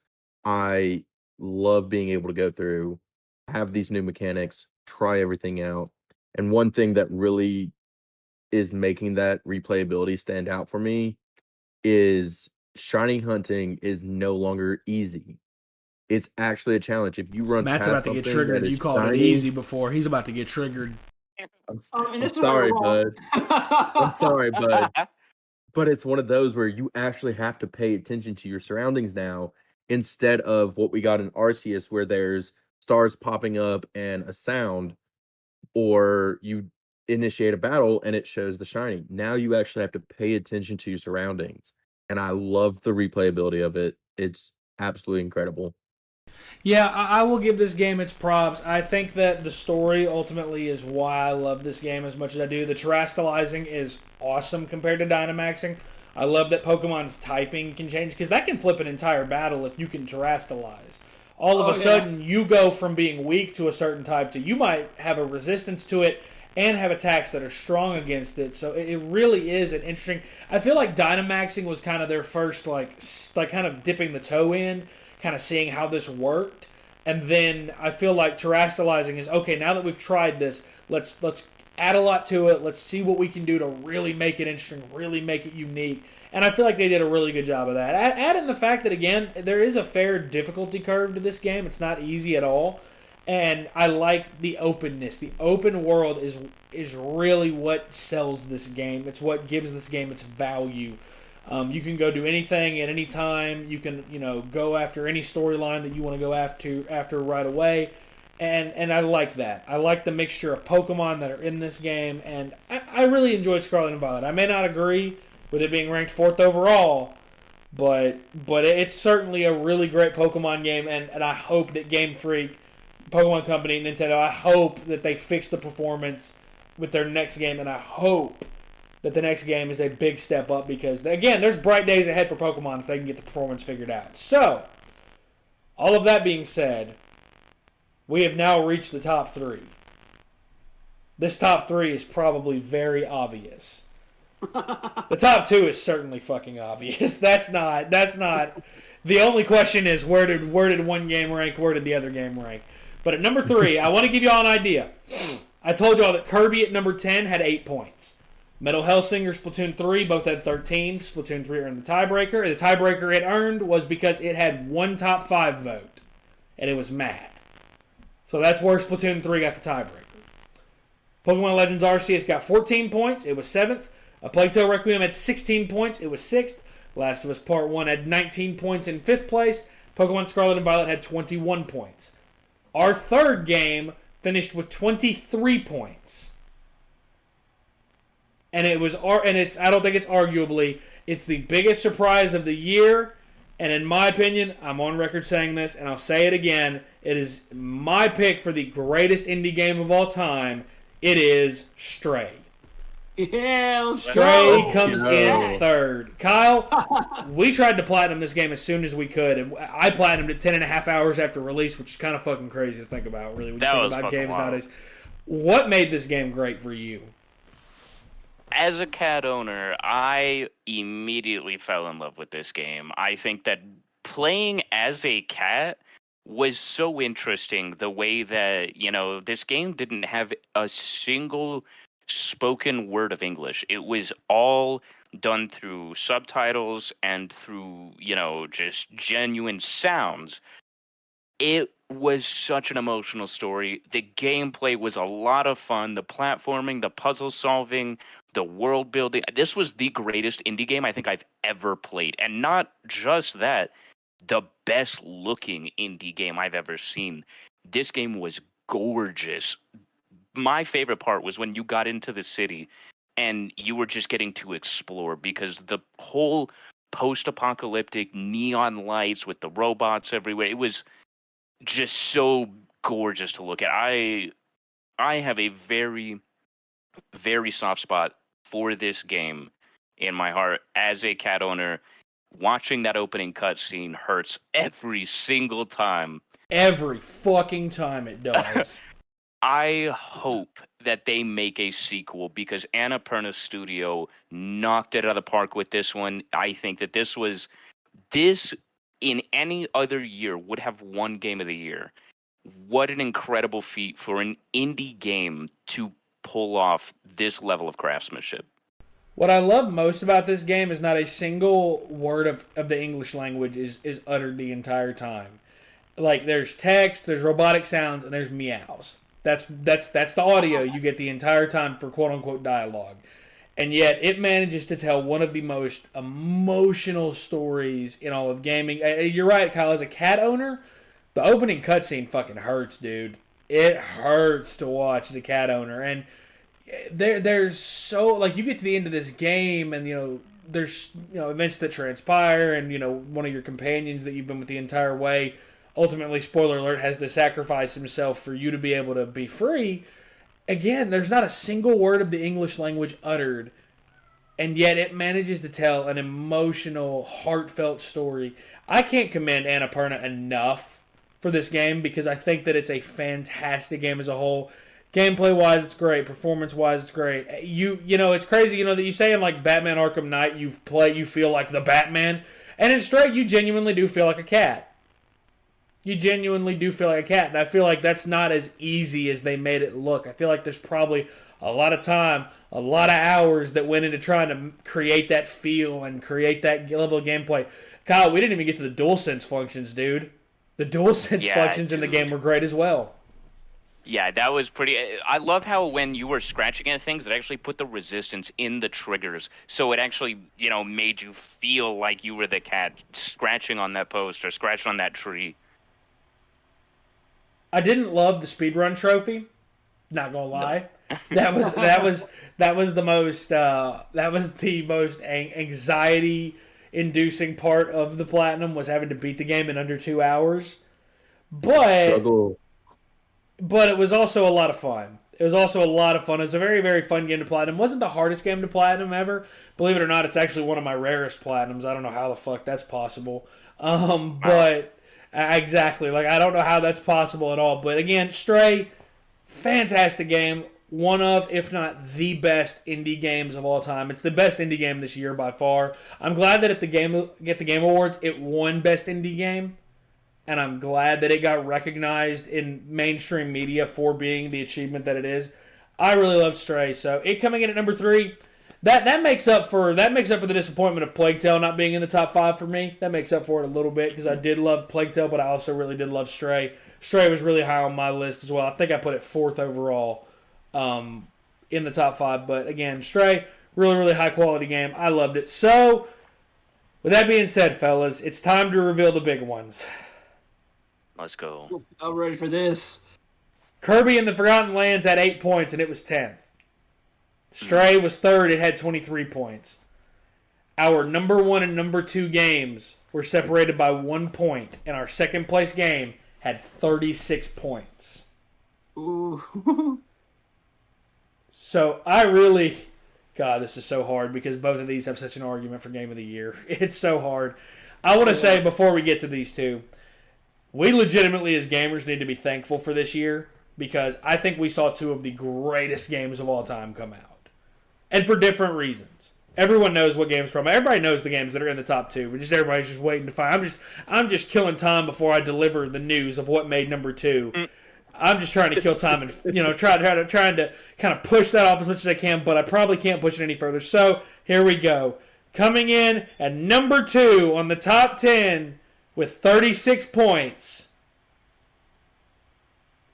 I love being able to go through, have these new mechanics, try everything out. And one thing that really is making that replayability stand out for me is shiny hunting is no longer easy. It's actually a challenge. If you run Matt's past about to get something triggered. that You is called it shiny- easy before. He's about to get triggered. I'm This is sorry, wrong. bud. I'm sorry, bud. But it's one of those where you actually have to pay attention to your surroundings now, instead of what we got in Arceus, where there's stars popping up and a sound, or you initiate a battle and it shows the shiny. Now you actually have to pay attention to your surroundings. And I love the replayability of it. It's absolutely incredible. Yeah, I will give this game its props. I think that the story ultimately is why I love this game as much as I do. The terastallizing is awesome compared to Dynamaxing. I love that Pokemon's typing can change, because that can flip an entire battle if you can terastallize. All of a sudden, you go from being weak to a certain type to you might have a resistance to it and have attacks that are strong against it. So it really is an interesting... I feel like Dynamaxing was kind of their first, like kind of dipping the toe in, kind of seeing how this worked, and then I feel like terastallizing is, okay, now that we've tried this, let's add a lot to it, let's see what we can do to really make it interesting, really make it unique, and I feel like they did a really good job of that. Add in the fact that, again, there is a fair difficulty curve to this game. It's not easy at all, and I like the openness. The open world is really what sells this game. It's what gives this game its value. You can go do anything at any time. You can, go after any storyline that you want to go after right away. And I like that. I like the mixture of Pokemon that are in this game, and I really enjoyed Scarlet and Violet. I may not agree with it being ranked 4th overall, but it's certainly a really great Pokemon game, and I hope that Game Freak, Pokemon Company, Nintendo, I hope that they fix the performance with their next game, and I hope that the next game is a big step up, because, again, there's bright days ahead for Pokemon if they can get the performance figured out. So, all of that being said, we have now reached the top 3. This top 3 is probably very obvious. The top 2 is certainly fucking obvious. That's not. The only question is, where did one game rank, where did the other game rank? But at number 3, I want to give you all an idea. I told y'all that Kirby at number 10 had 8 points. Metal Hellsinger, Splatoon 3 both had 13. Splatoon 3 earned the tiebreaker. The tiebreaker it earned was because it had one top 5 vote, and it was Matt. So that's where Splatoon 3 got the tiebreaker. Pokemon Legends Arceus got 14 points. It was 7th. A Plague Tale Requiem had 16 points. It was 6th. Last of Us Part 1 had 19 points in 5th place. Pokemon Scarlet and Violet had 21 points. Our third game finished with 23 points. And I don't think it's arguably, it's the biggest surprise of the year. And in my opinion, I'm on record saying this, and I'll say it again, it is my pick for the greatest indie game of all time. It is Stray. Yeah, let's Stray go. comes in third. Kyle, we tried to platinum this game as soon as we could, and I platinumed it 10.5 hours after release, which is kind of fucking crazy to think about, really, when you think about games nowadays. What made this game great for you? As a cat owner, I immediately fell in love with this game. I think that playing as a cat was so interesting, the way that, this game didn't have a single spoken word of English. It was all done through subtitles and through, just genuine sounds. It was such an emotional story. The gameplay was a lot of fun. The platforming, the puzzle solving, the world building. This was the greatest indie game I think I've ever played. And not just that, the best looking indie game I've ever seen. This game was gorgeous. My favorite part was when you got into the city and you were just getting to explore, because the whole post-apocalyptic neon lights with the robots everywhere, it was just so gorgeous to look at. I have a very, very soft spot for this game in my heart. As a cat owner, watching that opening cutscene hurts every single time. Every fucking time it does. I hope that they make a sequel, because Annapurna Studio knocked it out of the park with this one. I think that this in any other year would have won Game of the Year. What an incredible feat for an indie game to pull off this level of craftsmanship. What I love most about this game is not a single word of the English language is uttered the entire time. Like, there's text, there's robotic sounds, and there's meows. That's the audio you get the entire time for quote-unquote dialogue. And yet, it manages to tell one of the most emotional stories in all of gaming. You're right, Kyle. As a cat owner, the opening cutscene fucking hurts, dude. It hurts to watch as a cat owner. And there's so... Like, you get to the end of this game, and, there's, events that transpire, and, one of your companions that you've been with the entire way, ultimately, spoiler alert, has to sacrifice himself for you to be able to be free. Again, there's not a single word of the English language uttered, and yet it manages to tell an emotional, heartfelt story. I can't commend Annapurna enough for this game, because I think that it's a fantastic game as a whole. Gameplay-wise, it's great. Performance-wise, it's great. It's crazy, that you say in, like, Batman Arkham Knight, you feel like the Batman, and in Stray, you genuinely do feel like a cat. You genuinely do feel like a cat, and I feel like that's not as easy as they made it look. I feel like there's probably a lot of time, a lot of hours that went into trying to create that feel and create that level of gameplay. Kyle, we didn't even get to the DualSense functions, dude. The DualSense functions in the game were great as well. Yeah, that was pretty... I love how when you were scratching at things, it actually put the resistance in the triggers. So it actually, made you feel like you were the cat scratching on that post or scratching on that tree. I didn't love the speedrun trophy. Not gonna lie, that was the most anxiety-inducing part of the platinum, was having to beat the game in under 2 hours. But it was also a lot of fun. It was a very, very fun game to platinum. It wasn't the hardest game to platinum ever. Believe it or not, it's actually one of my rarest platinums. I don't know how the fuck that's possible. But. Exactly. Like, I don't know how that's possible at all. But again, Stray, fantastic game. One of, if not the best indie games of all time. It's the best indie game this year by far. I'm glad that at the Game Awards, it won Best Indie Game. And I'm glad that it got recognized in mainstream media for being the achievement that it is. I really love Stray. So it coming in at number 3, that makes up for the disappointment of Plague Tale not being in the top 5 for me. That makes up for it a little bit because I did love Plague Tale, but I also really did love Stray. Stray was really high on my list as well. I think I put it 4th overall in the top 5. But again, Stray, really, really high quality game. I loved it. So with that being said, fellas, it's time to reveal the big ones. Let's go. I'm ready for this. Kirby and the Forgotten Lands had 8 points, and it was 10th. Stray was 3rd. It had 23 points. Our number 1 and number 2 games were separated by 1 point, and our second place game had 36 points. Ooh. So I really... God, this is so hard because both of these have such an argument for Game of the Year. It's so hard. I want to say, before we get to these two, we legitimately as gamers need to be thankful for this year because I think we saw 2 of the greatest games of all time come out. And for different reasons. Everyone knows what games from. Everybody knows the games that are in the top 2. But just everybody's just waiting to find. I'm just killing time before I deliver the news of what made number 2. I'm just trying to kill time and trying to kind of push that off as much as I can, but I probably can't push it any further. So here we go. Coming in at number 2 on the top 10 with 36 points,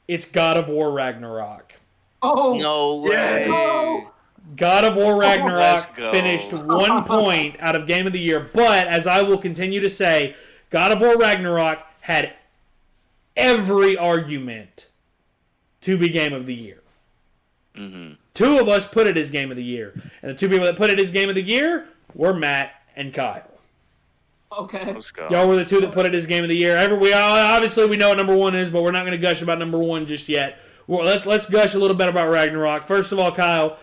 it's God of War Ragnarok. Oh No way. no. God of War Ragnarok Let's go. finished 1 point out of Game of the Year, but as I will continue to say, God of War Ragnarok had every argument to be Game of the Year. Mm-hmm. 2 of us put it as Game of the Year, and the 2 people that put it as Game of the Year were Matt and Kyle. Okay. Let's go. Y'all were the 2 that put it as Game of the Year. Obviously we know what number 1 is, but we're not going to gush about number 1 just yet. Well, let's gush a little bit about Ragnarok. First of all, Kyle,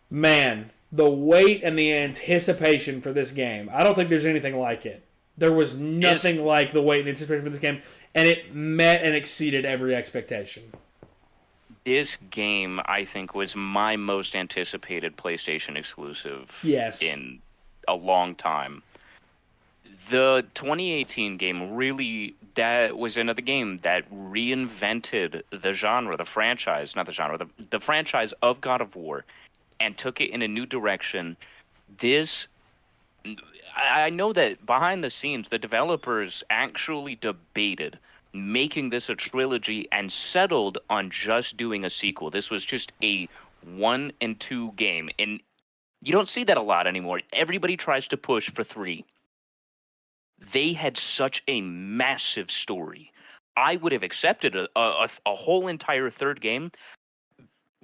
man, the wait and the anticipation for this game. I don't think there's anything like it. There was nothing like the wait and anticipation for this game, and it met and exceeded every expectation. This game, I think, was my most anticipated PlayStation exclusive in a long time. The 2018 game really, that was another game that reinvented the genre, the franchise of God of War, and took it in a new direction. I know that behind the scenes, the developers actually debated making this a trilogy and settled on just doing a sequel. This was just a 1 and 2 game, and you don't see that a lot anymore. Everybody tries to push for 3. They had such a massive story. I would have accepted a whole entire 3rd game.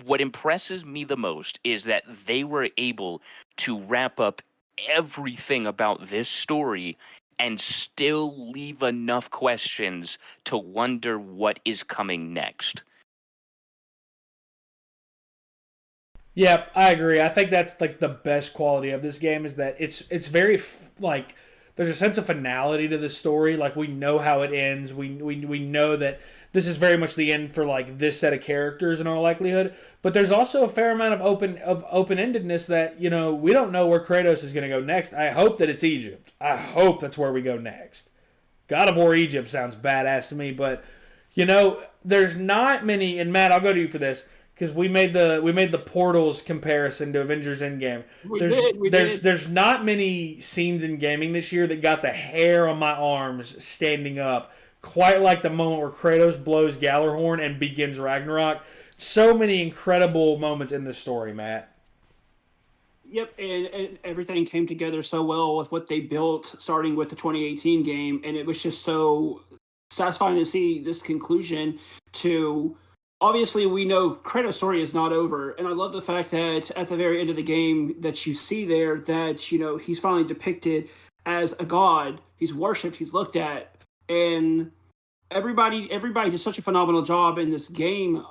What impresses me the most is that they were able to wrap up everything about this story and still leave enough questions to wonder what is coming next. Yep, I agree. I think that's like the best quality of this game is that it's very like there's a sense of finality to the story. Like we know how it ends. We know that this is very much the end for like this set of characters in all likelihood. But there's also a fair amount of open-endedness that we don't know where Kratos is going to go next. I hope that it's Egypt. I hope that's where we go next. God of War Egypt sounds badass to me, but there's not many. And Matt, I'll go to you for this because we made the Portals comparison to Avengers Endgame. There's not many scenes in gaming this year that got the hair on my arms standing up quite like the moment where Kratos blows Gjallarhorn and begins Ragnarok. So many incredible moments in this story, Matt. Yep, and everything came together so well with what they built, starting with the 2018 game, and it was just so satisfying to see this conclusion to... Obviously, we know Kratos' story is not over, and I love the fact that at the very end of the game that you see there that, he's finally depicted as a god. He's worshipped, he's looked at, and everybody did such a phenomenal job in this game.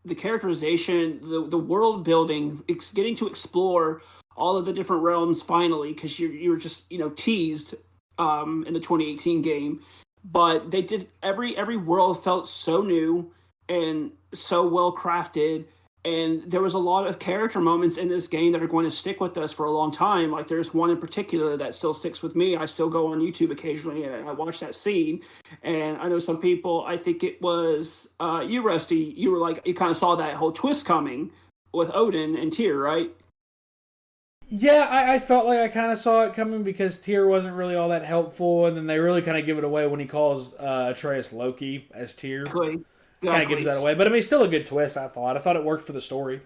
The characterization, the world building, getting to explore all of the different realms finally, because you were just teased in the 2018 game, but they did every world felt so new and so well crafted, and there was a lot of character moments in this game that are going to stick with us for a long time. Like there's one in particular that still sticks with me. I still go on YouTube occasionally and I watch that scene, and I know some people, I think it was you, Rusty, you were like, you kind of saw that whole twist coming with Odin and Tyr, right? Yeah, I felt like I kind of saw it coming because Tyr wasn't really all that helpful, and then they really kind of give it away when he calls Atreus Loki as Tyr. Exactly. Kind of gives that away, but I mean, still a good twist. I thought it worked for the story.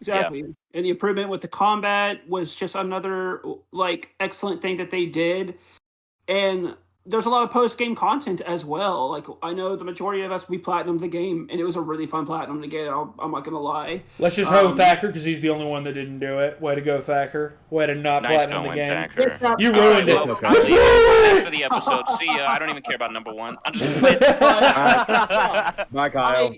Exactly. Yeah. And the improvement with the combat was just another like excellent thing that they did. And there's a lot of post-game content as well. Like, I know the majority of us, we platinumed the game, and it was a really fun platinum to get. I'm not going to lie. Let's just hope Thacker, because he's the only one that didn't do it. Way to go, Thacker. Way to not platinum the game. Thacker. You ruined it. Okay. Thanks for the episode. See ya. I don't even care about number one. I'm just Bye, Kyle.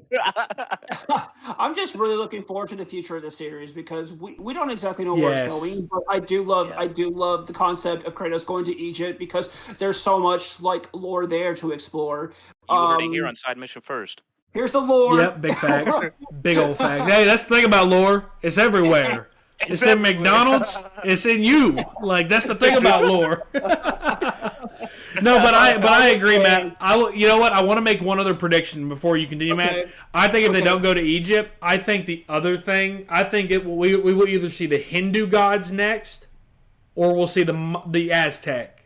I'm just really looking forward to the future of the series because we don't exactly know where it's going, but I do love the concept of Kratos going to Egypt because there's so much like lore there to explore. You heard it here on Side Mission first. Here's the lore. Yep, big facts. Big old facts. Hey, that's the thing about lore. It's everywhere. It's in McDonald's. It's in you. Like, that's the thing about lore. No, but I agree, Matt. You know what? I want to make one other prediction before you continue, Matt. I think if they don't go to Egypt, I think the other thing, we will either see the Hindu gods next, or we'll see the Aztec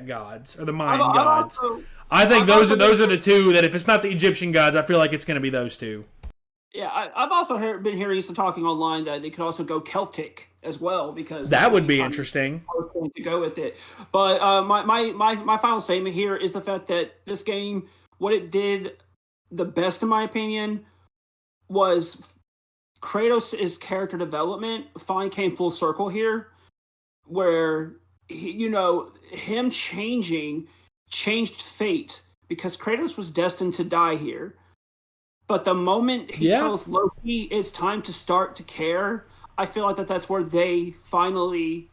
gods or the Mayan gods. I think those are the two that if it's not the Egyptian gods, I feel like it's going to be those two. Yeah, I've also been hearing some talking online that it could also go Celtic as well because that would be interesting. I was going to go with it, but my final statement here is the fact that this game, what it did the best in my opinion, was Kratos' character development finally came full circle here, where him changed fate because Kratos was destined to die here. But the moment he tells Loki it's time to start to care, I feel like that's where they finally,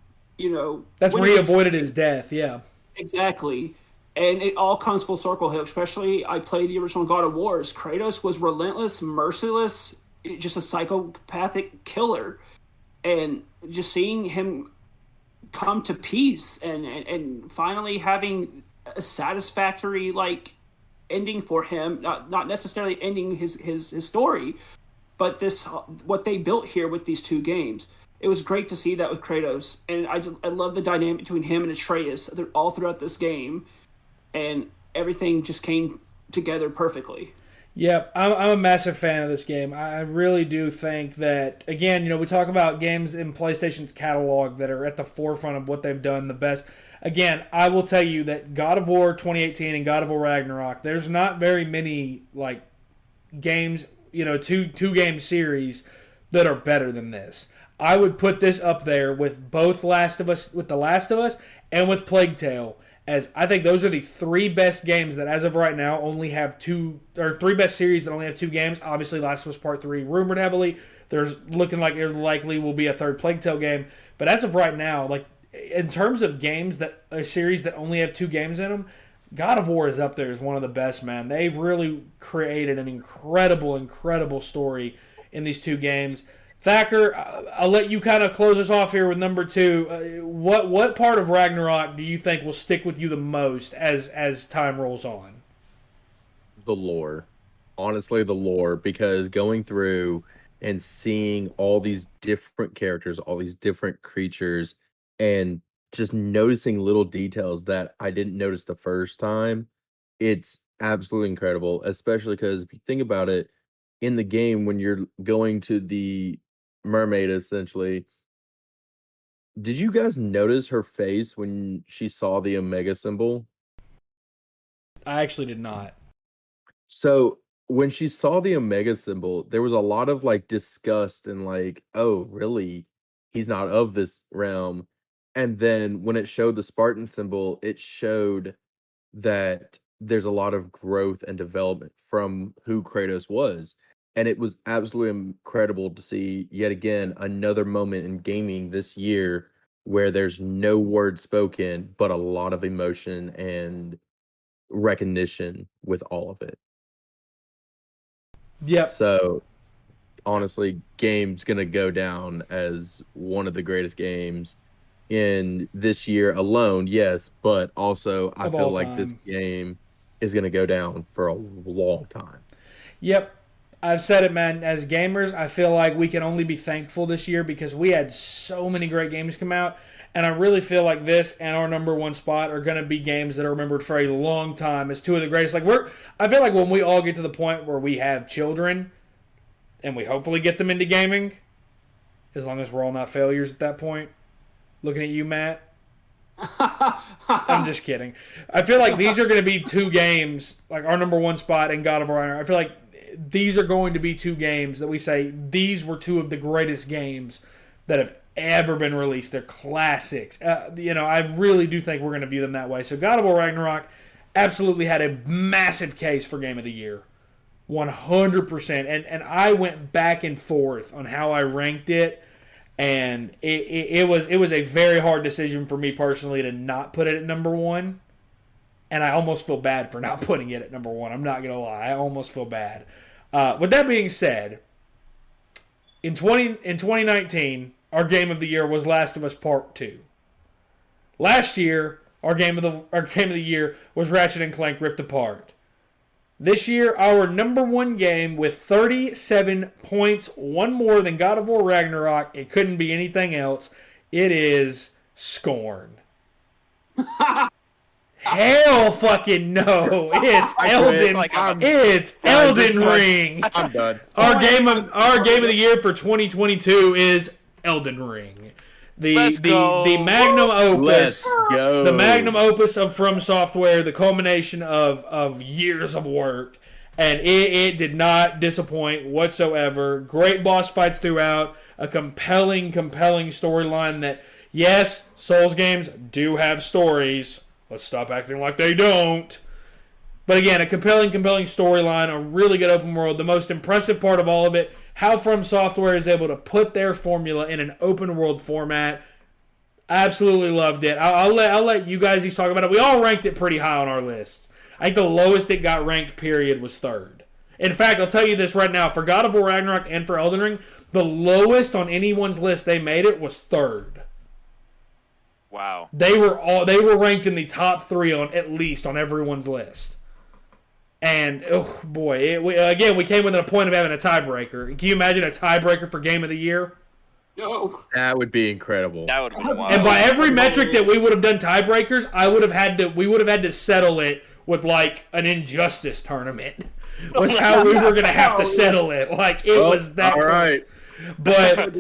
That's where he avoided his death, yeah. Exactly. And it all comes full circle here, especially I played the original God of Wars. Kratos was relentless, merciless, just a psychopathic killer. And just seeing him come to peace and finally having a satisfactory, ending for him, not necessarily ending his story, but what they built here with these two games. It was great to see that with Kratos, and I love the dynamic between him and Atreus all throughout this game, and everything just came together perfectly. Yep, I'm a massive fan of this game. I really do think that, again, we talk about games in PlayStation's catalog that are at the forefront of what they've done the best. Again, I will tell you that God of War 2018 and God of War Ragnarok, there's not very many games, two-game series that are better than this. I would put this up there with both The Last of Us and with Plague Tale, as I think those are the three best games that as of right now only have three best series that only have two games. Obviously, Last of Us Part 3 rumored heavily. There's looking like there likely will be a third Plague Tale game. But as of right now, in terms of games a series that only have two games in them, God of War is up there as one of the best, man. They've really created an incredible story in these two games. Thacker, I'll let you kind of close us off here with number two. What part of Ragnarok do you think will stick with you the most as time rolls on? The lore. Honestly, the lore, because going through and seeing all these different characters, all these different creatures, and just noticing little details that I didn't notice the first time, it's absolutely incredible, especially because if you think about it, in the game, when you're going to the mermaid, essentially, did you guys notice her face when she saw the Omega symbol? I actually did not. So when she saw the Omega symbol, there was a lot of disgust and oh, really? He's not of this realm. And then when it showed the Spartan symbol, it showed that there's a lot of growth and development from who Kratos was. And it was absolutely incredible to see, yet again, another moment in gaming this year where there's no word spoken, but a lot of emotion and recognition with all of it. Yep. So, honestly, game's going to go down as one of the greatest games in this year alone, yes, but also I feel like this game is going to go down for a long time. Yep. I've said it, man. As gamers, I feel like we can only be thankful this year because we had so many great games come out. And I really feel like this and our number one spot are going to be games that are remembered for a long time as two of the greatest. I feel like when we all get to the point where we have children and we hopefully get them into gaming, as long as we're all not failures at that point. Looking at you, Matt. I'm just kidding. I feel like these are going to be two games, like our number one spot and God of War. I feel like these are going to be two games that we say these were two of the greatest games that have ever been released. They're classics. I really do think we're going to view them that way. So God of War Ragnarok absolutely had a massive case for Game of the Year. 100%. And I went back and forth on how I ranked it. And it was a very hard decision for me personally to not put it at number one. And I almost feel bad for not putting it at number one. I'm not going to lie. I almost feel bad. With that being said, in 2019, our Game of the Year was Last of Us Part 2. Last year, our game of the year was Ratchet & Clank Rift Apart. This year, our number one game with 37 points, one more than God of War Ragnarok. It couldn't be anything else. It is Scorn. Hell fucking no! It's Elden Ring. I'm done. Our game of the year for 2022 is Elden Ring. The magnum opus. Let's go. The magnum opus of From Software, the culmination of years of work, and it did not disappoint whatsoever. Great boss fights throughout, a compelling storyline that, yes, Souls games do have stories. Let's stop acting like they don't. But again, a compelling storyline, a really good open world. The most impressive part of all of it, how From Software is able to put their formula in an open world format. Absolutely loved it. I'll let you guys each talk about it. We all ranked it pretty high on our list. I think the lowest it got ranked, period, was third. In fact, I'll tell you this right now. For God of War Ragnarok and for Elden Ring, the lowest on anyone's list they made it was third. Wow. They were ranked in the top three at least on everyone's list. And, oh boy, we came within a point of having a tiebreaker. Can you imagine a tiebreaker for Game of the Year? No. That would be incredible. That would have been wild. And by every metric that we would have done tiebreakers, we would have had to settle it with like an Injustice tournament. Was how we were going to have to settle it. Like it was that. All right. But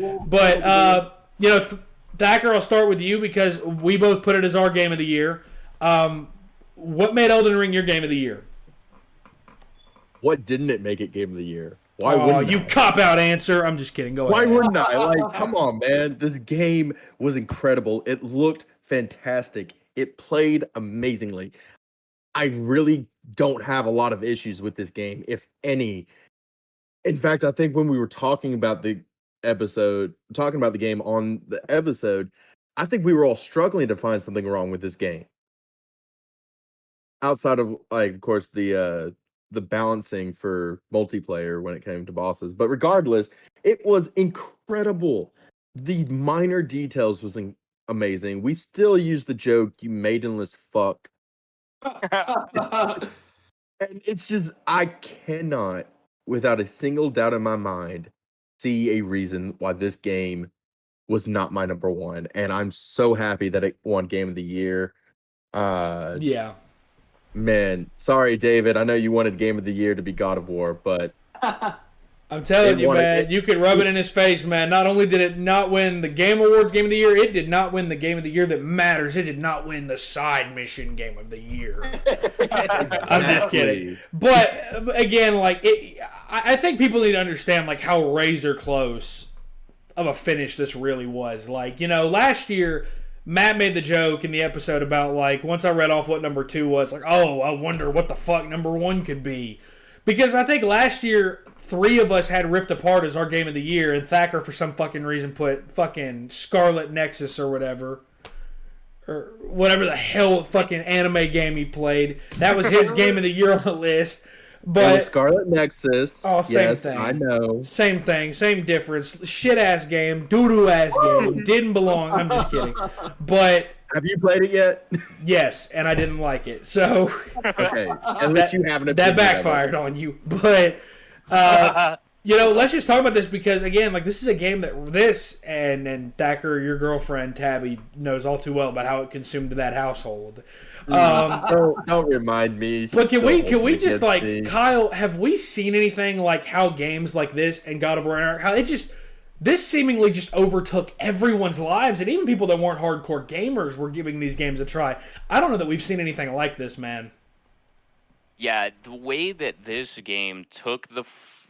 Thacker, I'll start with you because we both put it as our Game of the Year. What made Elden Ring your Game of the Year? What didn't it make it Game of the Year? Why wouldn't you I? cop-out answer. I'm just kidding. Go ahead. Why wouldn't I? Like, come on, man. This game was incredible. It looked fantastic. It played amazingly. I really don't have a lot of issues with this game, if any. In fact, I think when we were talking about the game on the episode, I think we were all struggling to find something wrong with this game. Outside of, like, of course, the balancing for multiplayer when it came to bosses. But regardless, it was incredible. The minor details was amazing. We still use the joke, you maidenless fuck. And it's just, I cannot, without a single doubt in my mind, see a reason why this game was not my number one. And I'm so happy that it won Game of the Year. Yeah. Man, sorry, David. I know you wanted Game of the Year to be God of War, but I'm telling you, man, you could rub it in his face, man. Not only did it not win the Game Awards Game of the Year, it did not win the Game of the Year that matters. It did not win the Side Mission Game of the Year. I'm just kidding. But again, like I think people need to understand like how razor close of a finish this really was. Like, last year Matt made the joke in the episode about, like, once I read off what number 2 was, like, oh, I wonder what the fuck number 1 could be. Because I think last year, 3 of us had Rift Apart as our Game of the Year, and Thacker, for some fucking reason, put fucking Scarlet Nexus or whatever. Or whatever the hell fucking anime game he played. That was his Game of the Year on the list. But Scarlet Nexus. Oh, same yes, thing. I know. Same thing, same difference. Shit ass game, doo doo ass game. Didn't belong. I'm just kidding. But have you played it yet? Yes, and I didn't like it. So okay, at least you haven't. That backfired on you. But Let's just talk about this because, again, like, this is a game that and Thacker, your girlfriend, Tabby, knows all too well about how it consumed that household. Don't remind me. But can we just, like, Kyle, have we seen anything like how games like this and God of War, how this seemingly just overtook everyone's lives, and even people that weren't hardcore gamers were giving these games a try. I don't know that we've seen anything like this, man. Yeah, the way that this game took the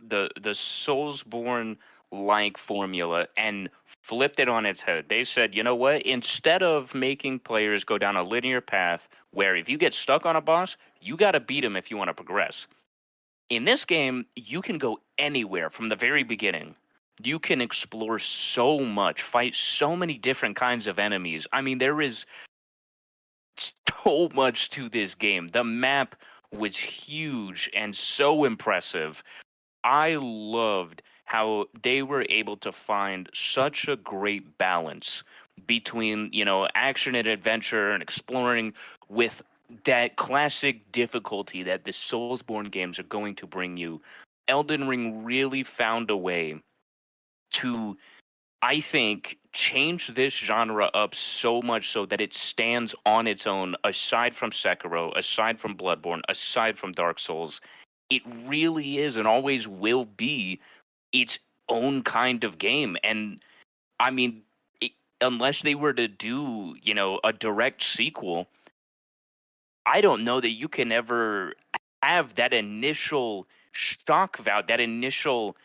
Soulsborne-like formula and flipped it on its head. They said, you know what? Instead of making players go down a linear path where if you get stuck on a boss, you got to beat him if you want to progress. In this game, you can go anywhere from the very beginning. You can explore so much, fight so many different kinds of enemies. I mean, there is so much to this game. The map was huge and so impressive. I loved how they were able to find such a great balance between, action and adventure and exploring with that classic difficulty that the Soulsborne games are going to bring you. Elden Ring really found a way to, I think, change this genre up so much so that it stands on its own, aside from Sekiro, aside from Bloodborne, aside from Dark Souls. It really is and always will be its own kind of game. And, I mean, unless they were to do, a direct sequel, I don't know that you can ever have that initial shock value, that initial,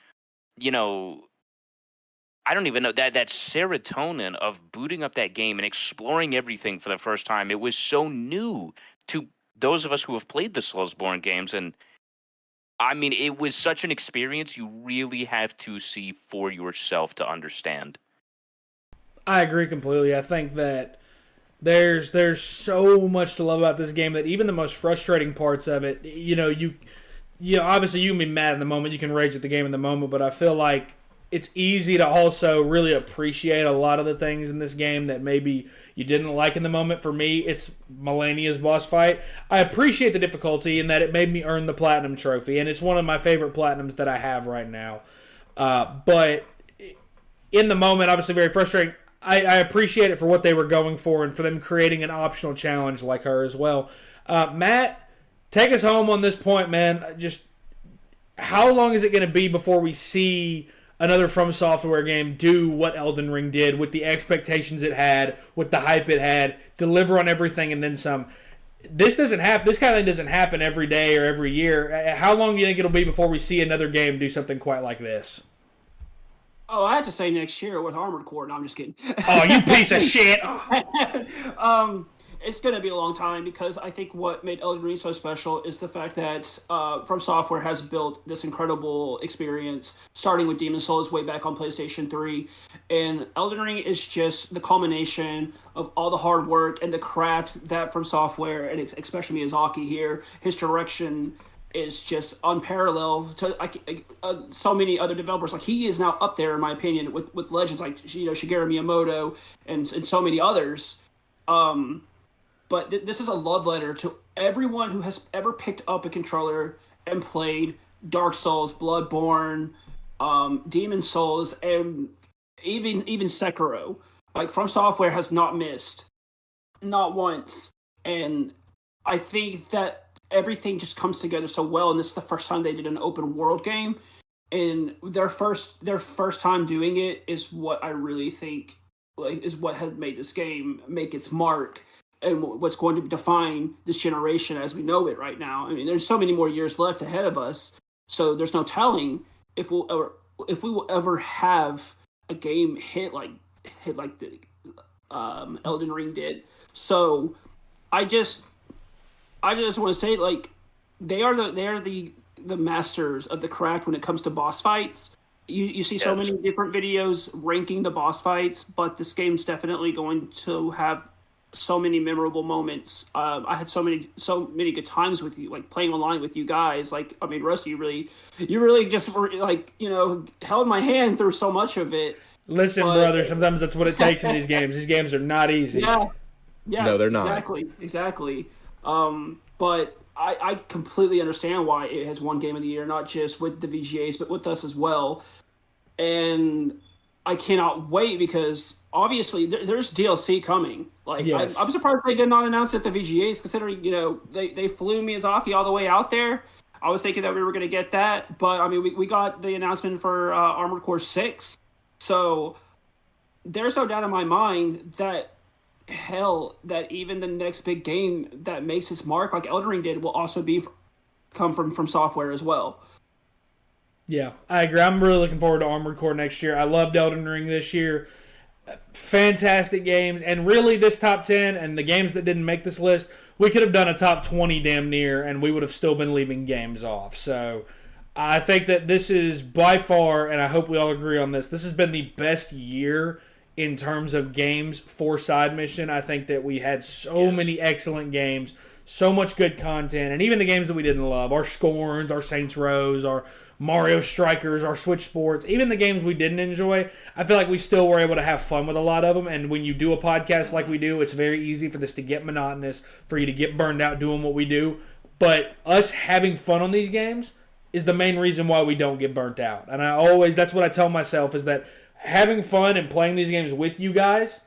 I don't even know, that serotonin of booting up that game and exploring everything for the first time. It was so new to those of us who have played the Soulsborne games. And I mean, it was such an experience you really have to see for yourself to understand. I agree completely. I think that there's so much to love about this game that even the most frustrating parts of it, obviously you can be mad in the moment, you can rage at the game in the moment, but I feel like it's easy to also really appreciate a lot of the things in this game that maybe you didn't like in the moment. For me, it's Melania's boss fight. I appreciate the difficulty in that it made me earn the Platinum Trophy, and it's one of my favorite Platinums that I have right now. But in the moment, obviously very frustrating. I appreciate it for what they were going for and for them creating an optional challenge like her as well. Matt, take us home on this point, man. Just how long is it going to be before we see another From Software game do what Elden Ring did with the expectations it had, with the hype it had, deliver on everything and then some? This doesn't happen. This kind of thing doesn't happen every day or every year. How long do you think it'll be before we see another game do something quite like this? Oh, I have to say next year with Armored Core. No, I'm just kidding. Oh, you piece of shit! It's going to be a long time because I think what made Elden Ring so special is the fact that From Software has built this incredible experience, starting with Demon's Souls way back on PlayStation 3. And Elden Ring is just the culmination of all the hard work and the craft that From Software, and especially Miyazaki here, his direction is just unparalleled to so many other developers. Like, he is now up there, in my opinion, with legends like Shigeru Miyamoto and so many others. But this is a love letter to everyone who has ever picked up a controller and played Dark Souls, Bloodborne, Demon's Souls, and even Sekiro. Like, From Software has not missed, not once. And I think that everything just comes together so well. And this is the first time they did an open world game, and their first time doing it is what I really think is what has made this game make its mark. And what's going to define this generation as we know it right now. I mean, there's so many more years left ahead of us, so there's no telling if we will ever have a game hit like the Elden Ring did. So I just want to say, like, they are the masters of the craft when it comes to boss fights. You see so many different videos ranking the boss fights, but this game's definitely going to have so many memorable moments. I had so many good times with you, like playing online with you guys. Like, I mean, Rusty, you really just were, like, held my hand through so much of it. Listen, brother, sometimes that's what it takes in these games. These games are not easy. Yeah, no, they're not. Exactly. But I completely understand why it has won Game of the Year, not just with the VGAs, but with us as well. And I cannot wait because obviously there's DLC coming. Like Yes. I'm surprised they did not announce it at the VGAs, considering they flew Miyazaki all the way out there. I was thinking that we were going to get that, but I mean we got the announcement for Armored Core 6, so there's no doubt in my mind that that even the next big game that makes its mark, like Elden Ring did, will also come from software as well. Yeah, I agree. I'm really looking forward to Armored Core next year. I loved Elden Ring this year. Fantastic games. And really, this top 10 and the games that didn't make this list, we could have done a top 20 damn near, and we would have still been leaving games off. So I think that this is by far, and I hope we all agree on this has been the best year in terms of games for Side Mission. I think that we had so many excellent games, so much good content, and even the games that we didn't love, our Scorns, our Saints Rows, our Mario Strikers, our Switch Sports, even the games we didn't enjoy, I feel like we still were able to have fun with a lot of them. And when you do a podcast like we do, it's very easy for this to get monotonous, for you to get burned out doing what we do. But us having fun on these games is the main reason why we don't get burnt out. And that's what I tell myself, is that having fun and playing these games with you guys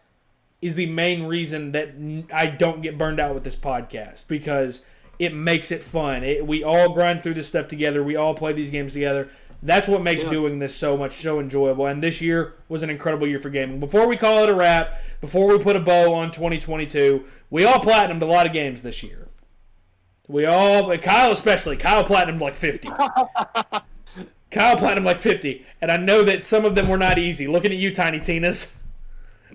is the main reason that I don't get burned out with this podcast, because it makes it fun. We all grind through this stuff together. We all play these games together. That's what makes doing this so enjoyable. And this year was an incredible year for gaming. Before we call it a wrap, before we put a bow on 2022, we all platinumed a lot of games this year. Kyle especially. Kyle platinumed like 50. Kyle platinumed like 50. And I know that some of them were not easy. Looking at you, Tiny Tinas.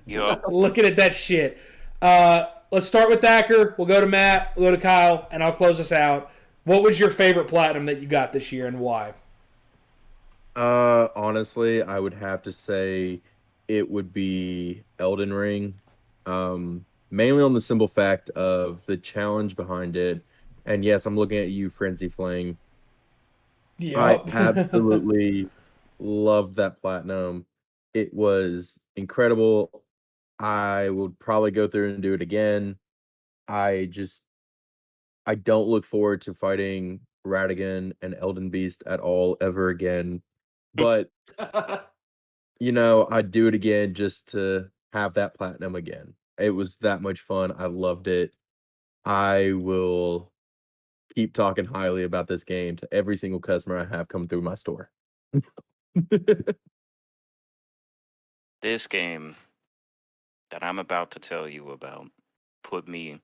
Yep. Looking at that shit. Let's start with Thacker. We'll go to Matt. We'll go to Kyle, and I'll close us out. What was your favorite platinum that you got this year, and why? Honestly, I would have to say it would be Elden Ring. Mainly on the simple fact of the challenge behind it. And yes, I'm looking at you, Frenzy Fling. Yep. I absolutely loved that platinum. It was incredible. I would probably go through and do it again. I don't look forward to fighting Radigan and Elden Beast at all ever again. But I'd do it again just to have that platinum again. It was that much fun. I loved it. I will keep talking highly about this game to every single customer I have come through my store. This game that I'm about to tell you about put me...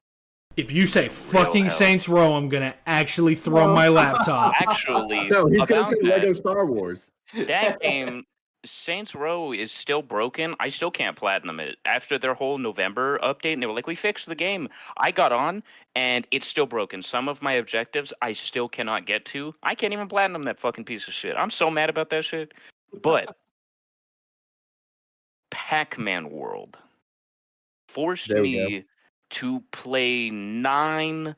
If you say fucking Saints Row, I'm going to actually throw my laptop. Actually, no, he's going to say that, Lego Star Wars. That game, Saints Row, is still broken. I still can't platinum it. After their whole November update, and they were like, we fixed the game. I got on, and it's still broken. Some of my objectives I still cannot get to. I can't even platinum that fucking piece of shit. I'm so mad about that shit. But Pac-Man World forced me to play 9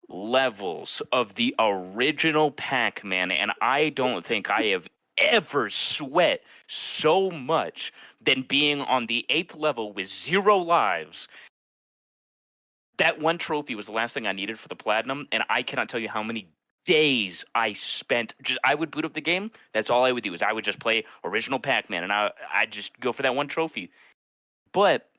levels of the original Pac-Man, and I don't think I have ever sweat so much than being on the 8th level with 0 lives. That one trophy was the last thing I needed for the platinum, and I cannot tell you how many days I spent. I would boot up the game. That's all I would do, is I would just play original Pac-Man, and I'd just go for that one trophy. But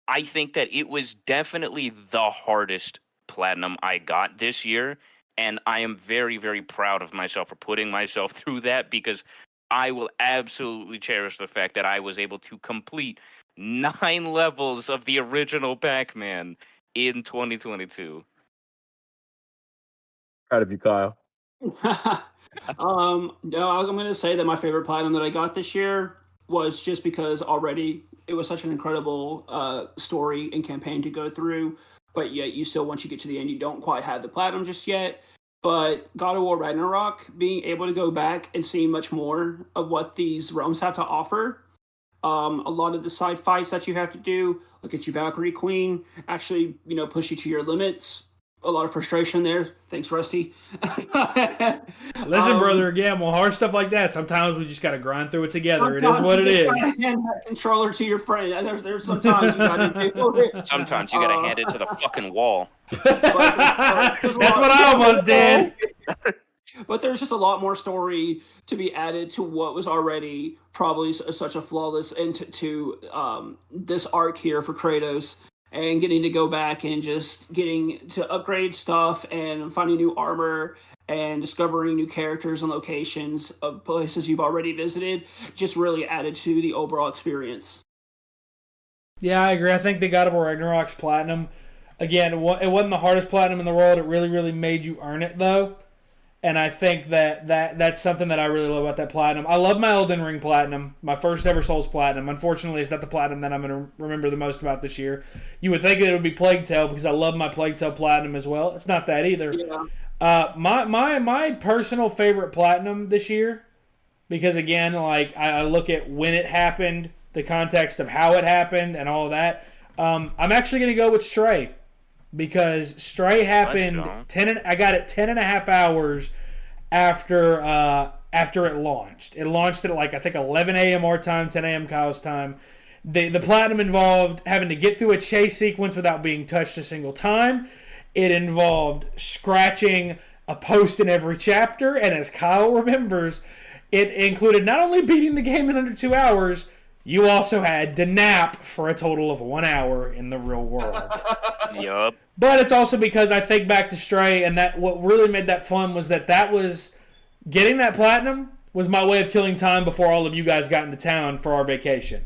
I think that it was definitely the hardest platinum I got this year, and I am very, very proud of myself for putting myself through that, because I will absolutely cherish the fact that I was able to complete 9 levels of the original Pac-Man in 2022. Proud of you, Kyle. No, I'm going to say that my favorite platinum that I got this year was just because already it was such an incredible story and campaign to go through, but yet you still, once you get to the end, you don't quite have the platinum just yet. But God of War Ragnarok, being able to go back and see much more of what these realms have to offer, a lot of the side fights that you have to do, look at your Valkyrie Queen, actually, push you to your limits. a lot of frustration there. Thanks, Rusty. Listen, brother, again, well, hard stuff like that, sometimes we just got to grind through it together. It is what it is. Hand that controller to your friend. There's sometimes you got to do it. Sometimes you got to hand it to the fucking wall. That's what I almost did. But there's just a lot more story to be added to what was already probably such a flawless end to this arc here for Kratos. And getting to go back and just getting to upgrade stuff and finding new armor and discovering new characters and locations of places you've already visited just really added to the overall experience. Yeah, I agree. I think the God of War Ragnarok's platinum, again, it wasn't the hardest platinum in the world. It really, really made you earn it, though. And I think that's something that I really love about that platinum. I love my Elden Ring platinum, my first ever Souls platinum. Unfortunately, it's not the platinum that I'm going to remember the most about this year. You would think that it would be Plague Tale because I love my Plague Tale platinum as well. It's not that either. Yeah. My personal favorite platinum this year, because again, like I look at when it happened, the context of how it happened, and all of that. I'm actually going to go with Stray. Because Stray happened I got it 10.5 hours after it launched. It launched at like I think 11 a.m. our time, 10 a.m. Kyle's time. The platinum involved having to get through a chase sequence without being touched a single time. It involved scratching a post in every chapter, and as Kyle remembers, it included not only beating the game in under 2 hours, you also had to nap for a total of 1 hour in the real world. Yup. But it's also because I think back to Stray, and that what really made that fun was that was getting that platinum was my way of killing time before all of you guys got into town for our vacation.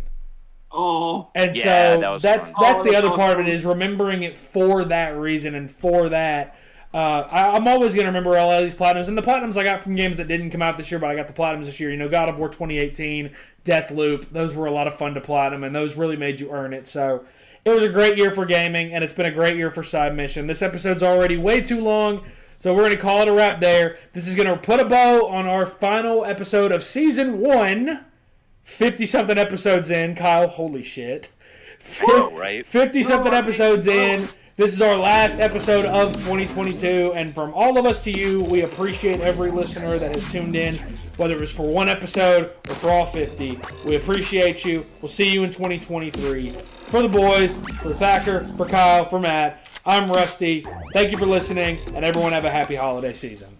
Oh, and yeah, so that's the other part of it is remembering it for that reason and for that. I'm always going to remember a lot of these platinums. And the platinums I got from games that didn't come out this year, but I got the platinums this year. You know, God of War 2018, Deathloop, those were a lot of fun to platinum, and those really made you earn it. So it was a great year for gaming, and it's been a great year for Side Mission. This episode's already way too long, so we're going to call it a wrap there. This is going to put a bow on our final episode of Season 1. 50-something episodes in. Kyle, holy shit. Whoa, right? 50-something episodes in. This is our last episode of 2022, and from all of us to you, we appreciate every listener that has tuned in, whether it was for one episode or for all 50. We appreciate you. We'll see you in 2023. For the boys, for Thacker, for Kyle, for Matt, I'm Rusty. Thank you for listening, and everyone have a happy holiday season.